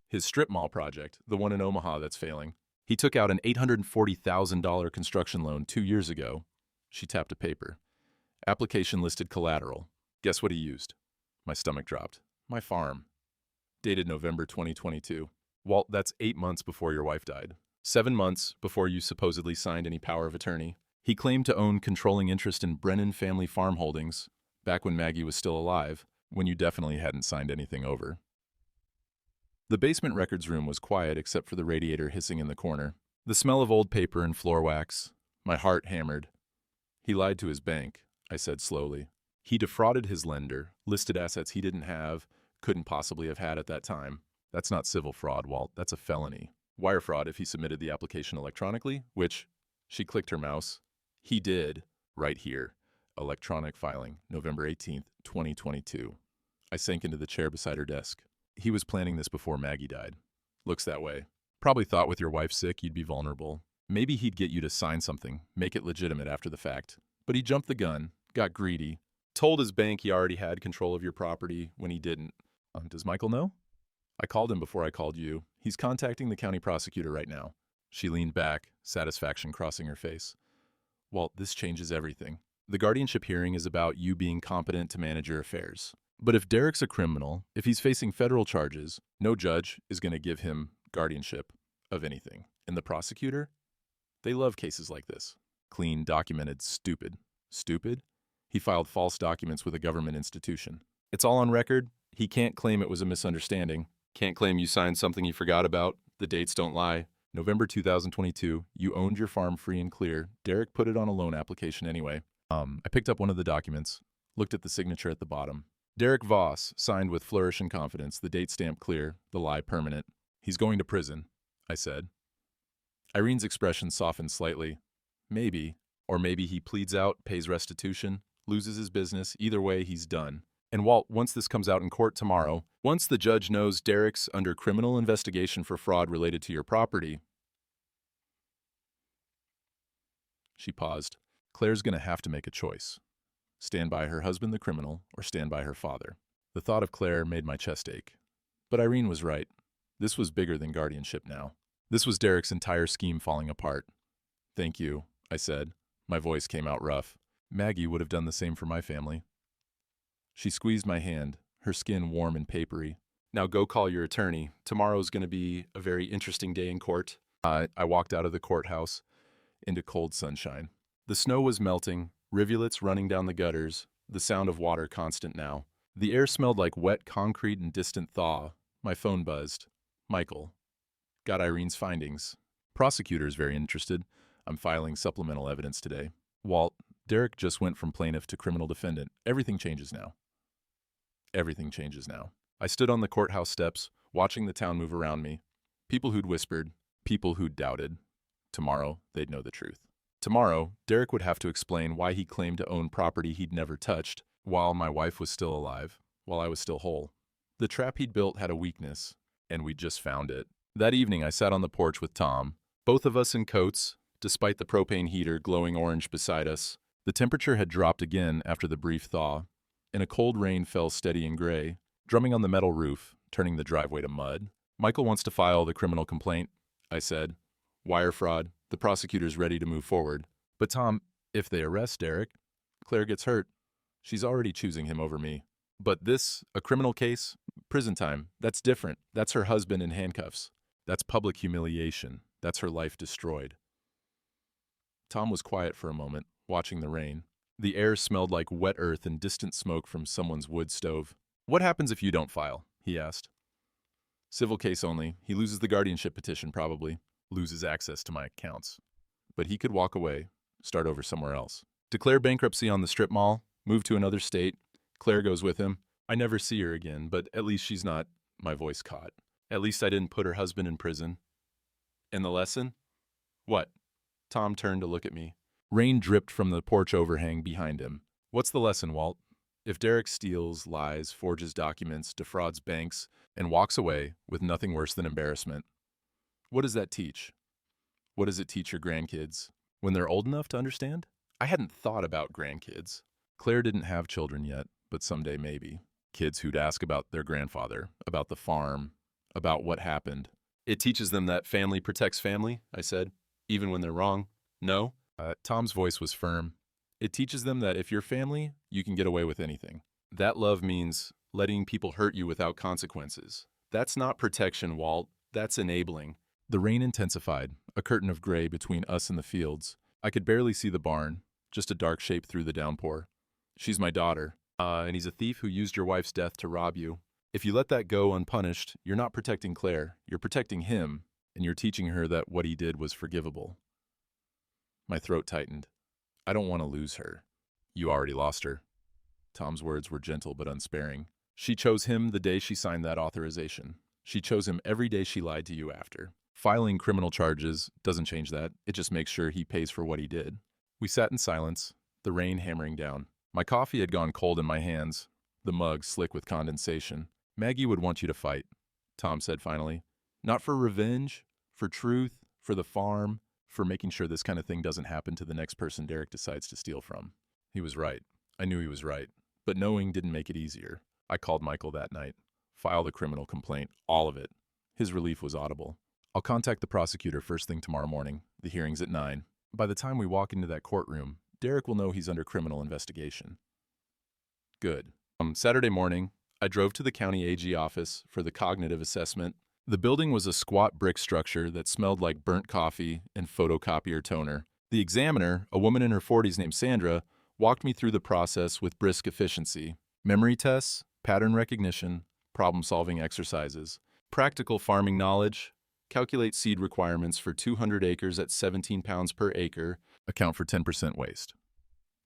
His strip mall project, the one in Omaha that's failing. He took out an $840,000 construction loan 2 years ago. She tapped a paper. Application listed collateral. Guess what he used? My stomach dropped. My farm. Dated November 2022. Walt, that's 8 months before your wife died. 7 months before you supposedly signed any power of attorney. He claimed to own controlling interest in Brennan Family Farm Holdings, back when Maggie was still alive, when you definitely hadn't signed anything over. The basement records room was quiet except for the radiator hissing in the corner. The smell of old paper and floor wax. My heart hammered. He lied to his bank, I said slowly. He defrauded his lender, listed assets he didn't have, couldn't possibly have had at that time. That's not civil fraud, Walt. That's a felony. Wire fraud if he submitted the application electronically, which, she clicked her mouse, he did, right here. Electronic filing, November 18th, 2022. I sank into the chair beside her desk. He was planning this before Maggie died. Looks that way. Probably thought with your wife sick, you'd be vulnerable. Maybe he'd get you to sign something, make it legitimate after the fact. But he jumped the gun, got greedy, told his bank he already had control of your property when he didn't. Does Michael know? I called him before I called you. He's contacting the county prosecutor right now. She leaned back, satisfaction crossing her face. Walt, this changes everything. The guardianship hearing is about you being competent to manage your affairs. But if Derek's a criminal, if he's facing federal charges, no judge is going to give him guardianship of anything. And the prosecutor? They love cases like this. Clean, documented, stupid. Stupid? He filed false documents with a government institution. It's all on record. He can't claim it was a misunderstanding. Can't claim you signed something he forgot about. The dates don't lie. November 2022, you owned your farm free and clear. Derek put it on a loan application anyway. I picked up one of the documents, looked at the signature at the bottom. Derek Voss, signed with flourish and confidence, the date stamp clear, the lie permanent. He's going to prison, I said. Irene's expression softened slightly. Maybe, or maybe he pleads out, pays restitution, loses his business. Either way, he's done. And Walt, once this comes out in court tomorrow, once the judge knows Derek's under criminal investigation for fraud related to your property. She paused. Claire's going to have to make a choice. Stand by her husband, the criminal, or stand by her father. The thought of Claire made my chest ache. But Irene was right. This was bigger than guardianship now. This was Derek's entire scheme falling apart. Thank you, I said. My voice came out rough. Maggie would have done the same for my family. She squeezed my hand, her skin warm and papery. Now go call your attorney. Tomorrow's going to be a very interesting day in court. I walked out of the courthouse into cold sunshine. The snow was melting, rivulets running down the gutters, the sound of water constant now. The air smelled like wet concrete and distant thaw. My phone buzzed. Michael. Got Irene's findings. Prosecutor's very interested. I'm filing supplemental evidence today. Walt, Derek just went from plaintiff to criminal defendant. Everything changes now. Everything changes now. I stood on the courthouse steps, watching the town move around me. People who'd whispered, people who'd doubted. Tomorrow, they'd know the truth. Tomorrow, Derek would have to explain why he claimed to own property he'd never touched, while my wife was still alive, while I was still whole. The trap he'd built had a weakness, and we'd just found it. That evening, I sat on the porch with Tom, both of us in coats, despite the propane heater glowing orange beside us. The temperature had dropped again after the brief thaw, and a cold rain fell steady and gray, drumming on the metal roof, turning the driveway to mud. Michael wants to file the criminal complaint, I said. Wire fraud. The prosecutor's ready to move forward. But Tom, if they arrest Derek, Claire gets hurt. She's already choosing him over me. But this, a criminal case, prison time, that's different. That's her husband in handcuffs. That's public humiliation. That's her life destroyed. Tom was quiet for a moment, watching the rain. The air smelled like wet earth and distant smoke from someone's wood stove. What happens if you don't file? He asked. Civil case only. He loses the guardianship petition, probably. Loses access to my accounts. But he could walk away, start over somewhere else. Declare bankruptcy on the strip mall, move to another state. Claire goes with him. I never see her again, but at least she's not, my voice caught. At least I didn't put her husband in prison. And the lesson? What? Tom turned to look at me. Rain dripped from the porch overhang behind him. What's the lesson, Walt? If Derek steals, lies, forges documents, defrauds banks, and walks away with nothing worse than embarrassment, what does that teach? What does it teach your grandkids? When they're old enough to understand? I hadn't thought about grandkids. Claire didn't have children yet, but someday maybe. Kids who'd ask about their grandfather, about the farm, about what happened. It teaches them that family protects family, I said, even when they're wrong. No? Tom's voice was firm. It teaches them that if you're family, you can get away with anything. That love means letting people hurt you without consequences. That's not protection, Walt. That's enabling. The rain intensified, a curtain of gray between us and the fields. I could barely see the barn, just a dark shape through the downpour. She's my daughter, and he's a thief who used your wife's death to rob you. If you let that go unpunished, you're not protecting Claire, you're protecting him, and you're teaching her that what he did was forgivable. My throat tightened. I don't want to lose her. You already lost her. Tom's words were gentle but unsparing. She chose him the day she signed that authorization. She chose him every day she lied to you after. Filing criminal charges doesn't change that. It just makes sure he pays for what he did. We sat in silence, the rain hammering down. My coffee had gone cold in my hands, the mug slick with condensation. Maggie would want you to fight, Tom said finally. Not for revenge, for truth, for the farm, for making sure this kind of thing doesn't happen to the next person Derek decides to steal from. He was right. I knew he was right. But knowing didn't make it easier. I called Michael that night. Filed a criminal complaint, all of it. His relief was audible. I'll contact the prosecutor first thing tomorrow morning. The hearing's at 9. By the time we walk into that courtroom, Derek will know he's under criminal investigation. Good. Saturday morning, I drove to the county AG office for the cognitive assessment. The building was a squat brick structure that smelled like burnt coffee and photocopier toner. The examiner, a woman in her 40s named Sandra, walked me through the process with brisk efficiency. Memory tests, pattern recognition, problem-solving exercises, practical farming knowledge, calculate seed requirements for 200 acres at 17 pounds per acre, account for 10% waste.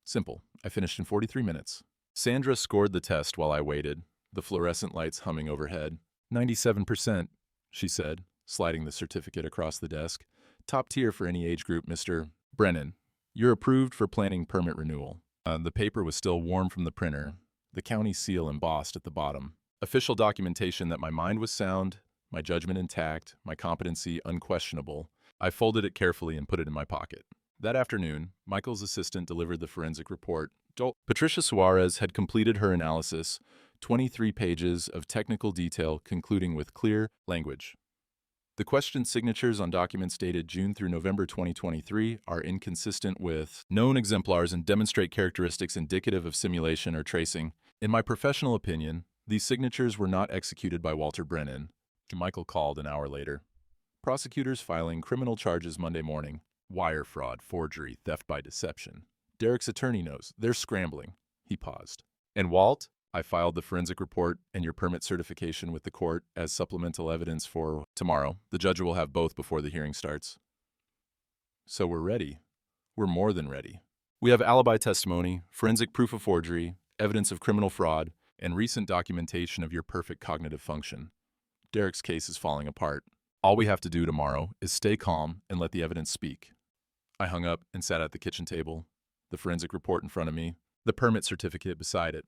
Simple. I finished in 43 minutes. Sandra scored the test while I waited, the fluorescent lights humming overhead. 97%, she said, sliding the certificate across the desk. Top tier for any age group, Mr. Brennan. You're approved for planning permit renewal. The paper was still warm from the printer, the county seal embossed at the bottom. Official documentation that my mind was sound, my judgment intact, my competency unquestionable. I folded it carefully and put it in my pocket. That afternoon, Michael's assistant delivered the forensic report. Patricia Suarez had completed her analysis, 23 pages of technical detail concluding with clear language. The questioned signatures on documents dated June through November 2023 are inconsistent with known exemplars and demonstrate characteristics indicative of simulation or tracing. In my professional opinion, these signatures were not executed by Walter Brennan. Michael called an hour later. Prosecutors filing criminal charges Monday morning. Wire fraud, forgery, theft by deception. Derek's attorney knows. They're scrambling. He paused. And Walt? I filed the forensic report and your permit certification with the court as supplemental evidence for tomorrow. The judge will have both before the hearing starts. So we're ready. We're more than ready. We have alibi testimony, forensic proof of forgery, evidence of criminal fraud, and recent documentation of your perfect cognitive function. Derek's case is falling apart. All we have to do tomorrow is stay calm and let the evidence speak. I hung up and sat at the kitchen table, the forensic report in front of me, the permit certificate beside it.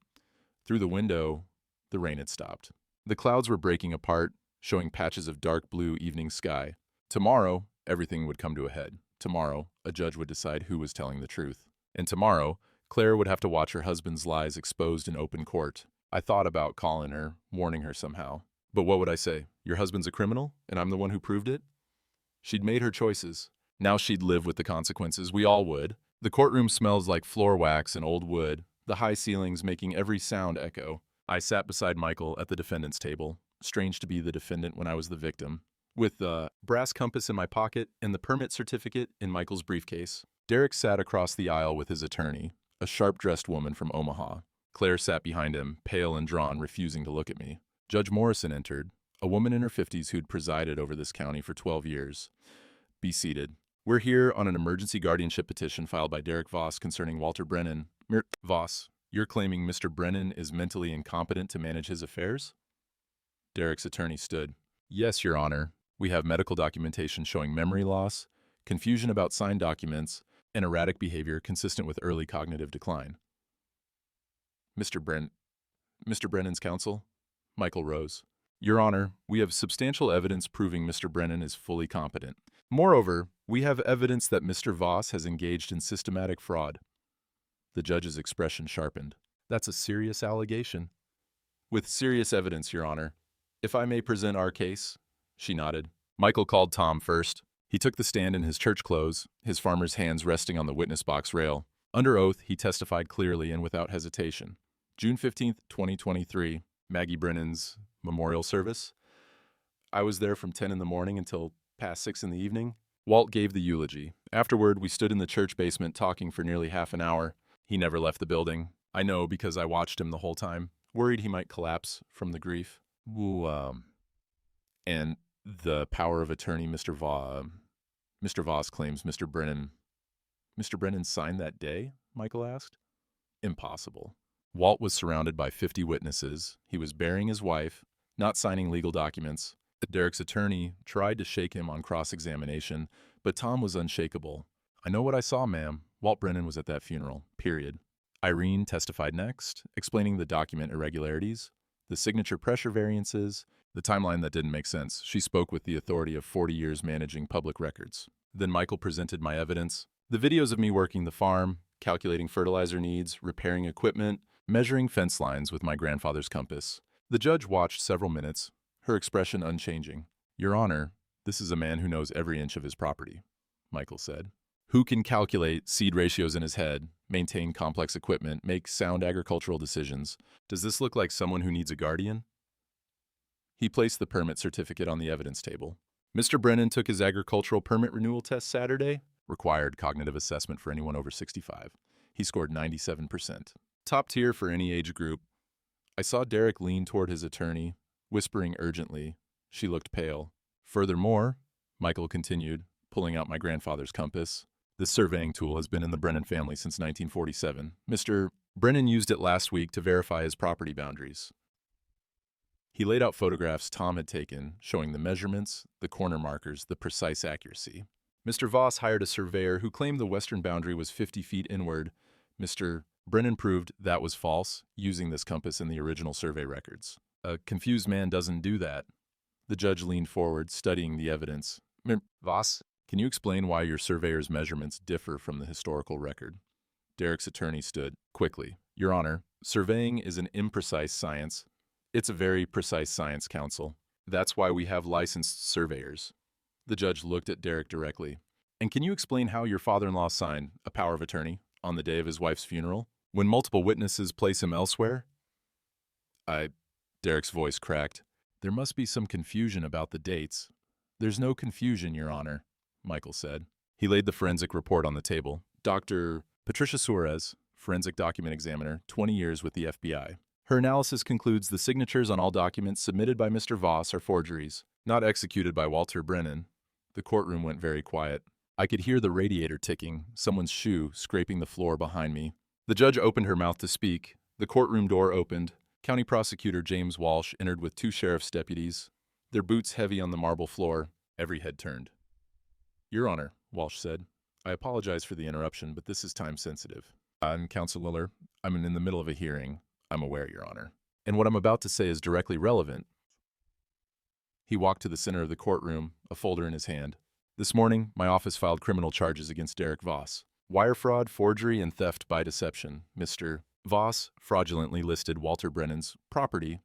Through the window, the rain had stopped. The clouds were breaking apart, showing patches of dark blue evening sky. Tomorrow, everything would come to a head. Tomorrow, a judge would decide who was telling the truth. And tomorrow, Claire would have to watch her husband's lies exposed in open court. I thought about calling her, warning her somehow. But what would I say? Your husband's a criminal, and I'm the one who proved it? She'd made her choices. Now she'd live with the consequences. We all would. The courtroom smells like floor wax and old wood, the high ceilings making every sound echo. I sat beside Michael at the defendant's table. Strange to be the defendant when I was the victim. With the brass compass in my pocket and the permit certificate in Michael's briefcase. Derek sat across the aisle with his attorney, a sharp-dressed woman from Omaha. Claire sat behind him, pale and drawn, refusing to look at me. Judge Morrison entered, a woman in her 50s who'd presided over this county for 12 years. Be seated. We're here on an emergency guardianship petition filed by Derek Voss concerning Walter Brennan. Voss, you're claiming Mr. Brennan is mentally incompetent to manage his affairs? Derek's attorney stood. Yes, Your Honor. We have medical documentation showing memory loss, confusion about signed documents, and erratic behavior consistent with early cognitive decline. Mr. Brennan's counsel? Michael rose. Your Honor, we have substantial evidence proving Mr. Brennan is fully competent. Moreover, we have evidence that Mr. Voss has engaged in systematic fraud. The judge's expression sharpened. That's a serious allegation. With serious evidence, Your Honor. If I may present our case? She nodded. Michael called Tom first. He took the stand in his church clothes, his farmer's hands resting on the witness box rail. Under oath, he testified clearly and without hesitation. June 15th, 2023, Maggie Brennan's memorial service. I was there from 10 in the morning until past 6 in the evening. Walt gave the eulogy. Afterward, we stood in the church basement talking for nearly half an hour. He never left the building. I know because I watched him the whole time, worried he might collapse from the grief. And the power of attorney, Mr. Voss claims Mr. Brennan signed that day? Michael asked. Impossible. Walt was surrounded by 50 witnesses. He was burying his wife, not signing legal documents. Derek's attorney tried to shake him on cross-examination, but Tom was unshakable. I know what I saw, ma'am. Walt Brennan was at that funeral, period. Irene testified next, explaining the document irregularities, the signature pressure variances, the timeline that didn't make sense. She spoke with the authority of 40 years managing public records. Then Michael presented my evidence. The videos of me working the farm, calculating fertilizer needs, repairing equipment, measuring fence lines with my grandfather's compass. The judge watched several minutes, her expression unchanging. Your Honor, this is a man who knows every inch of his property, Michael said. Who can calculate seed ratios in his head, maintain complex equipment, make sound agricultural decisions? Does this look like someone who needs a guardian? He placed the permit certificate on the evidence table. Mr. Brennan took his agricultural permit renewal test Saturday, required cognitive assessment for anyone over 65. He scored 97%. Top tier for any age group. I saw Derek lean toward his attorney, whispering urgently. She looked pale. Furthermore, Michael continued, pulling out my grandfather's compass. This surveying tool has been in the Brennan family since 1947. Mr. Brennan used it last week to verify his property boundaries. He laid out photographs Tom had taken, showing the measurements, the corner markers, the precise accuracy. Mr. Voss hired a surveyor who claimed the western boundary was 50 feet inward. Mr. Brennan proved that was false, using this compass in the original survey records. A confused man doesn't do that. The judge leaned forward, studying the evidence. Voss, can you explain why your surveyor's measurements differ from the historical record? Derek's attorney stood quickly. Your Honor, surveying is an imprecise science. It's a very precise science, counsel. That's why we have licensed surveyors. The judge looked at Derek directly. And can you explain how your father-in-law signed a power of attorney on the day of his wife's funeral, when multiple witnesses place him elsewhere? Derek's voice cracked. There must be some confusion about the dates. There's no confusion, Your Honor, Michael said. He laid the forensic report on the table. Dr. Patricia Suarez, forensic document examiner, 20 years with the FBI. Her analysis concludes the signatures on all documents submitted by Mr. Voss are forgeries, not executed by Walter Brennan. The courtroom went very quiet. I could hear the radiator ticking, someone's shoe scraping the floor behind me. The judge opened her mouth to speak. The courtroom door opened. County Prosecutor James Walsh entered with 2 sheriff's deputies, their boots heavy on the marble floor. Every head turned. Your Honor, Walsh said, I apologize for the interruption, but this is time sensitive. I'm Counsel Liller. I'm in the middle of a hearing. I'm aware, Your Honor. And what I'm about to say is directly relevant. He walked to the center of the courtroom, a folder in his hand. This morning, my office filed criminal charges against Derek Voss. Wire fraud, forgery, and theft by deception. Mr. Voss fraudulently listed Walter Brennan's property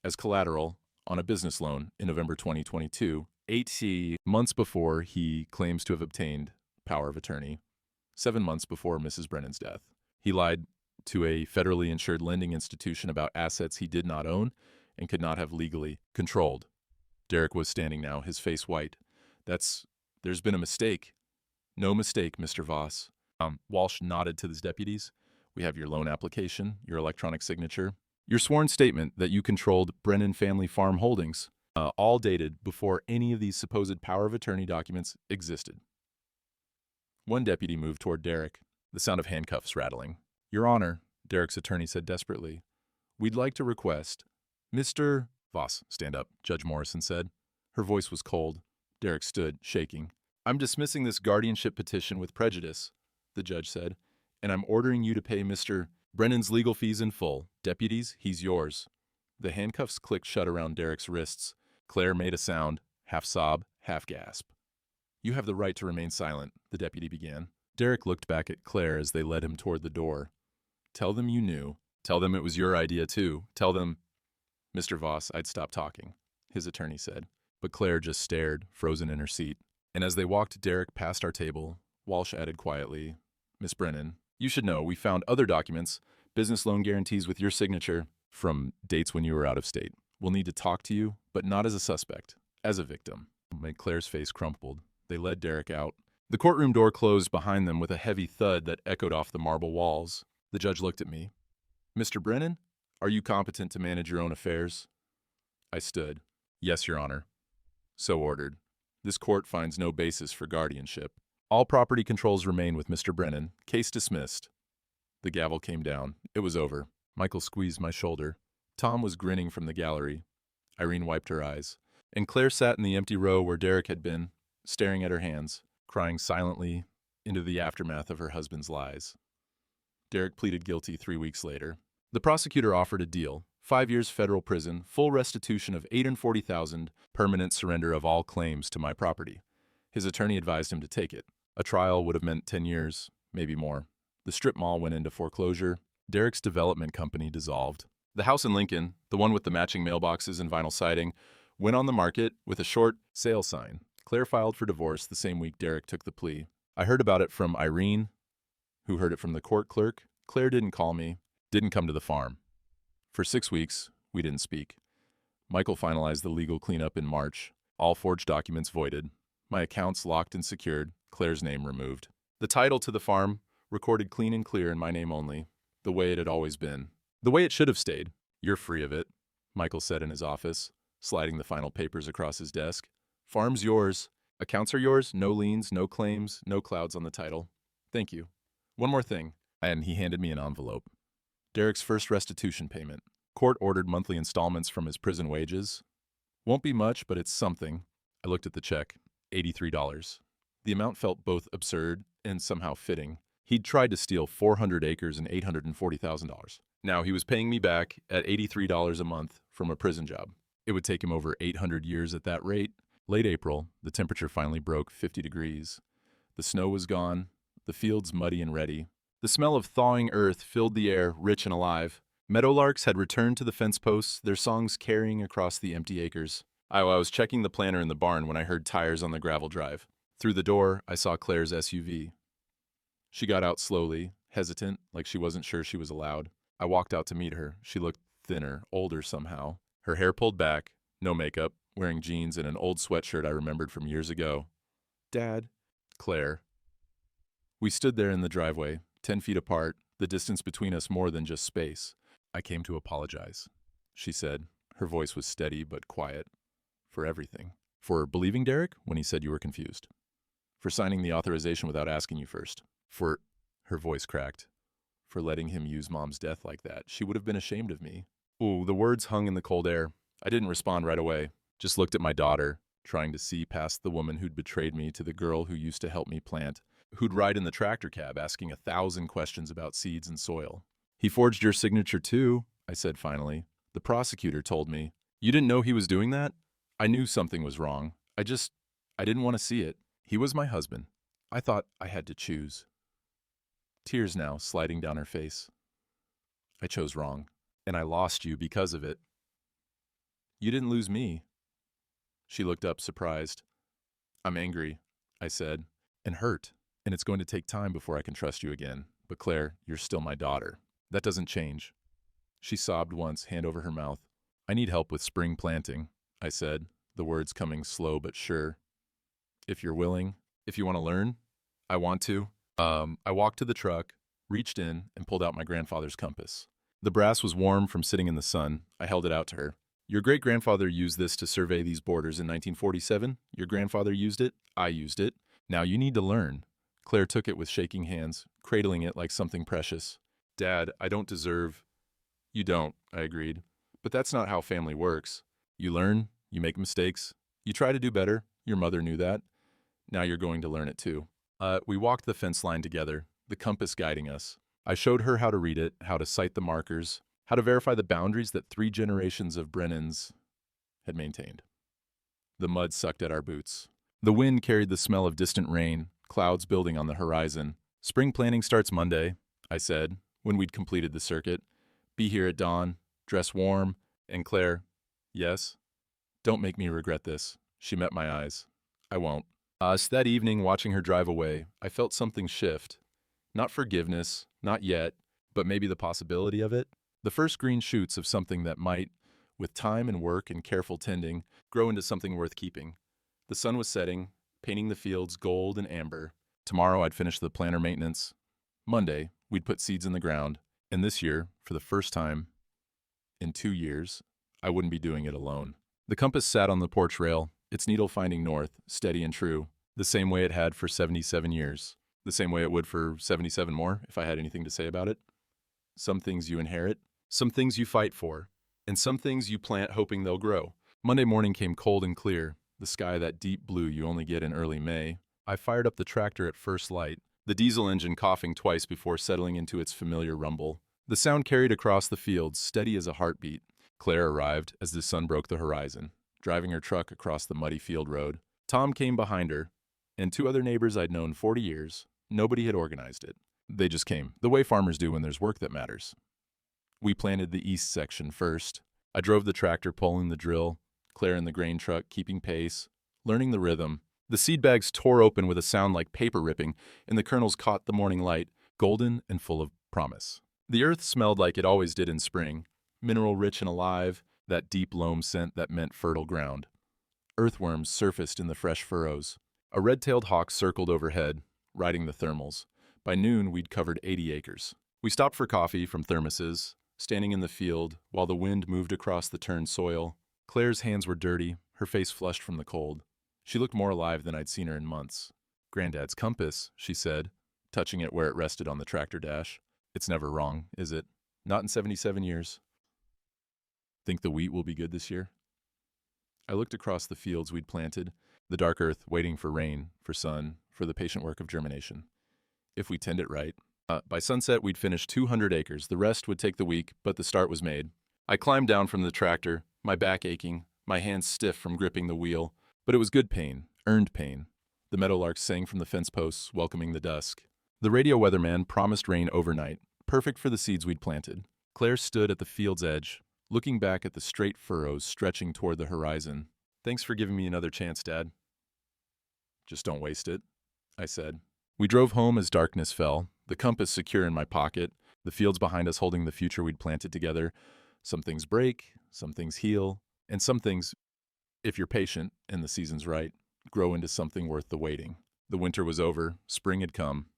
as collateral on a business loan in November 2022, 8 months before he claims to have obtained power of attorney, 7 months before Mrs. Brennan's death. He lied to a federally insured lending institution about assets he did not own and could not have legally controlled. Derek was standing now, his face white. There's been a mistake. No mistake, Mr. Voss. Walsh nodded to his deputies. We have your loan application, your electronic signature, your sworn statement that you controlled Brennan Family Farm Holdings, all dated before any of these supposed power of attorney documents existed. One deputy moved toward Derek, the sound of handcuffs rattling. Your Honor, Derek's attorney said desperately, we'd like to request. Mr. Voss, stand up, Judge Morrison said. Her voice was cold. Derek stood, shaking. I'm dismissing this guardianship petition with prejudice, the judge said, and I'm ordering you to pay Mr. Brennan's legal fees in full. Deputies, he's yours. The handcuffs clicked shut around Derek's wrists. Claire made a sound, half sob, half gasp. You have the right to remain silent, the deputy began. Derek looked back at Claire as they led him toward the door. Tell them you knew. Tell them it was your idea, too. Tell them... Mr. Voss, I'd stop talking, his attorney said. But Claire just stared, frozen in her seat. And as they walked Derek past our table, Walsh added quietly, Miss Brennan, you should know we found other documents, business loan guarantees with your signature, from dates when you were out of state. We'll need to talk to you, but not as a suspect, as a victim. Claire's face crumpled. They led Derek out. The courtroom door closed behind them with a heavy thud that echoed off the marble walls. The judge looked at me. Mr. Brennan, are you competent to manage your own affairs? I stood. Yes, Your Honor. So ordered. This court finds no basis for guardianship. All property controls remain with Mr. Brennan. Case dismissed. The gavel came down. It was over. Michael squeezed my shoulder. Tom was grinning from the gallery. Irene wiped her eyes. And Claire sat in the empty row where Derek had been, staring at her hands, crying silently, into the aftermath of her husband's lies. Derek pleaded guilty 3 weeks later. The prosecutor offered a deal: 5 years federal prison, full restitution of $840,000, permanent surrender of all claims to my property. His attorney advised him to take it. A trial would have meant 10 years, maybe more. The strip mall went into foreclosure. Derek's development company dissolved. The house in Lincoln, the one with the matching mailboxes and vinyl siding, went on the market with a short sale sign. Claire filed for divorce the same week Derek took the plea. I heard about it from Irene, who heard it from the court clerk. Claire didn't call me, didn't come to the farm. For 6 weeks, we didn't speak. Michael finalized the legal cleanup in March. All forged documents voided. My accounts locked and secured. Claire's name removed. The title to the farm recorded clean and clear in my name only, the way it had always been. The way it should have stayed. You're free of it, Michael said in his office, sliding the final papers across his desk. Farm's yours. Accounts are yours. No liens, no claims, no clouds on the title. Thank you. One more thing. And he handed me an envelope. Derek's first restitution payment. Court-ordered monthly installments from his prison wages. Won't be much, but it's something. I looked at the check. $83. The amount felt both absurd and somehow fitting. He'd tried to steal 400 acres and $840,000. Now he was paying me back at $83 a month from a prison job. It would take him over 800 years at that rate. Late April, the temperature finally broke 50 degrees. The snow was gone, the fields muddy and ready. The smell of thawing earth filled the air, rich and alive. Meadowlarks had returned to the fence posts, their songs carrying across the empty acres. I was checking the planter in the barn when I heard tires on the gravel drive. Through the door, I saw Claire's SUV. She got out slowly, hesitant, like she wasn't sure she was allowed. I walked out to meet her. She looked thinner, older somehow. Her hair pulled back, no makeup, wearing jeans and an old sweatshirt I remembered from years ago. Dad. Claire. We stood there in the driveway, 10 feet apart, the distance between us more than just space. I came to apologize, she said. Her voice was steady but quiet. For everything. For believing Derek when he said you were confused. For signing the authorization without asking you first. For, her voice cracked, for letting him use Mom's death like that. She would have been ashamed of me. Ooh, the words hung in the cold air. I didn't respond right away. Just looked at my daughter, trying to see past the woman who'd betrayed me to the girl who used to help me plant, who'd ride in the tractor cab asking 1,000 questions about seeds and soil. He forged your signature too, I said finally. The prosecutor told me. You didn't know he was doing that? I knew something was wrong. I didn't want to see it. He was my husband. I thought I had to choose. Tears now sliding down her face. I chose wrong, and I lost you because of it. You didn't lose me. She looked up, surprised. I'm angry, I said, and hurt, and it's going to take time before I can trust you again. But Claire, you're still my daughter. That doesn't change. She sobbed once, hand over her mouth. I need help with spring planting, I said, the words coming slow but sure. If you're willing, if you want to learn, I want to. I walked to the truck, reached in, and pulled out my grandfather's compass. The brass was warm from sitting in the sun. I held it out to her. Your great-grandfather used this to survey these borders in 1947. Your grandfather used it. I used it. Now you need to learn. Claire took it with shaking hands, cradling it like something precious. Dad, I don't deserve... You don't, I agreed. But that's not how family works. You learn, you make mistakes, you try to do better. Your mother knew that. Now you're going to learn it too. We walked the fence line together, the compass guiding us. I showed her how to read it, how to cite the markers, how to verify the boundaries that 3 generations of Brennans had maintained. The mud sucked at our boots. The wind carried the smell of distant rain, clouds building on the horizon. Spring planting starts Monday, I said, when we'd completed the circuit. Be here at dawn, dress warm, and Claire, yes? Don't make me regret this. She met my eyes. I won't. That evening, watching her drive away, I felt something shift. Not forgiveness, not yet, but maybe the possibility of it. The first green shoots of something that might, with time and work and careful tending, grow into something worth keeping. The sun was setting, painting the fields gold and amber. Tomorrow I'd finish the planter maintenance. Monday, we'd put seeds in the ground. And this year, for the first time in 2 years, I wouldn't be doing it alone. The compass sat on the porch rail, its needle finding north, steady and true, the same way it had for 77 years. The same way it would for 77 more, if I had anything to say about it. Some things you inherit, some things you fight for, and some things you plant hoping they'll grow. Monday morning came cold and clear, the sky that deep blue you only get in early May. I fired up the tractor at first light, the diesel engine coughing twice before settling into its familiar rumble. The sound carried across the fields, steady as a heartbeat. Claire arrived as the sun broke the horizon, driving her truck across the muddy field road. Tom came behind her, and two other neighbors I'd known 40 years. Nobody had organized it. They just came, the way farmers do when there's work that matters. We planted the east section first. I drove the tractor pulling the drill, Claire in the grain truck keeping pace, learning the rhythm. The seed bags tore open with a sound like paper ripping, and the kernels caught the morning light, golden and full of promise. The earth smelled like it always did in spring, mineral-rich and alive, that deep loam scent that meant fertile ground. Earthworms surfaced in the fresh furrows. A red-tailed hawk circled overhead, riding the thermals. By noon, we'd covered 80 acres. We stopped for coffee from thermoses, standing in the field while the wind moved across the turned soil. Claire's hands were dirty, her face flushed from the cold. She looked more alive than I'd seen her in months. "Granddad's compass," she said, touching it where it rested on the tractor dash. "It's never wrong, is it? Not in 77 years. Think the wheat will be good this year?" I looked across the fields we'd planted, the dark earth waiting for rain, for sun, for the patient work of germination. If we tend it right. By sunset, we'd finished 200 acres. The rest would take the week, but the start was made. I climbed down from the tractor, my back aching, my hands stiff from gripping the wheel, but it was good pain, earned pain. The meadowlarks sang from the fence posts, welcoming the dusk. The radio weatherman promised rain overnight, perfect for the seeds we'd planted. Claire stood at the field's edge, looking back at the straight furrows stretching toward the horizon. "Thanks for giving me another chance, Dad." "Just don't waste it," I said. We drove home as darkness fell, the compass secure in my pocket, the fields behind us holding the future we'd planted together. Some things break, some things heal, and some things, if you're patient and the season's right, grow into something worth the waiting. The winter was over, spring had come,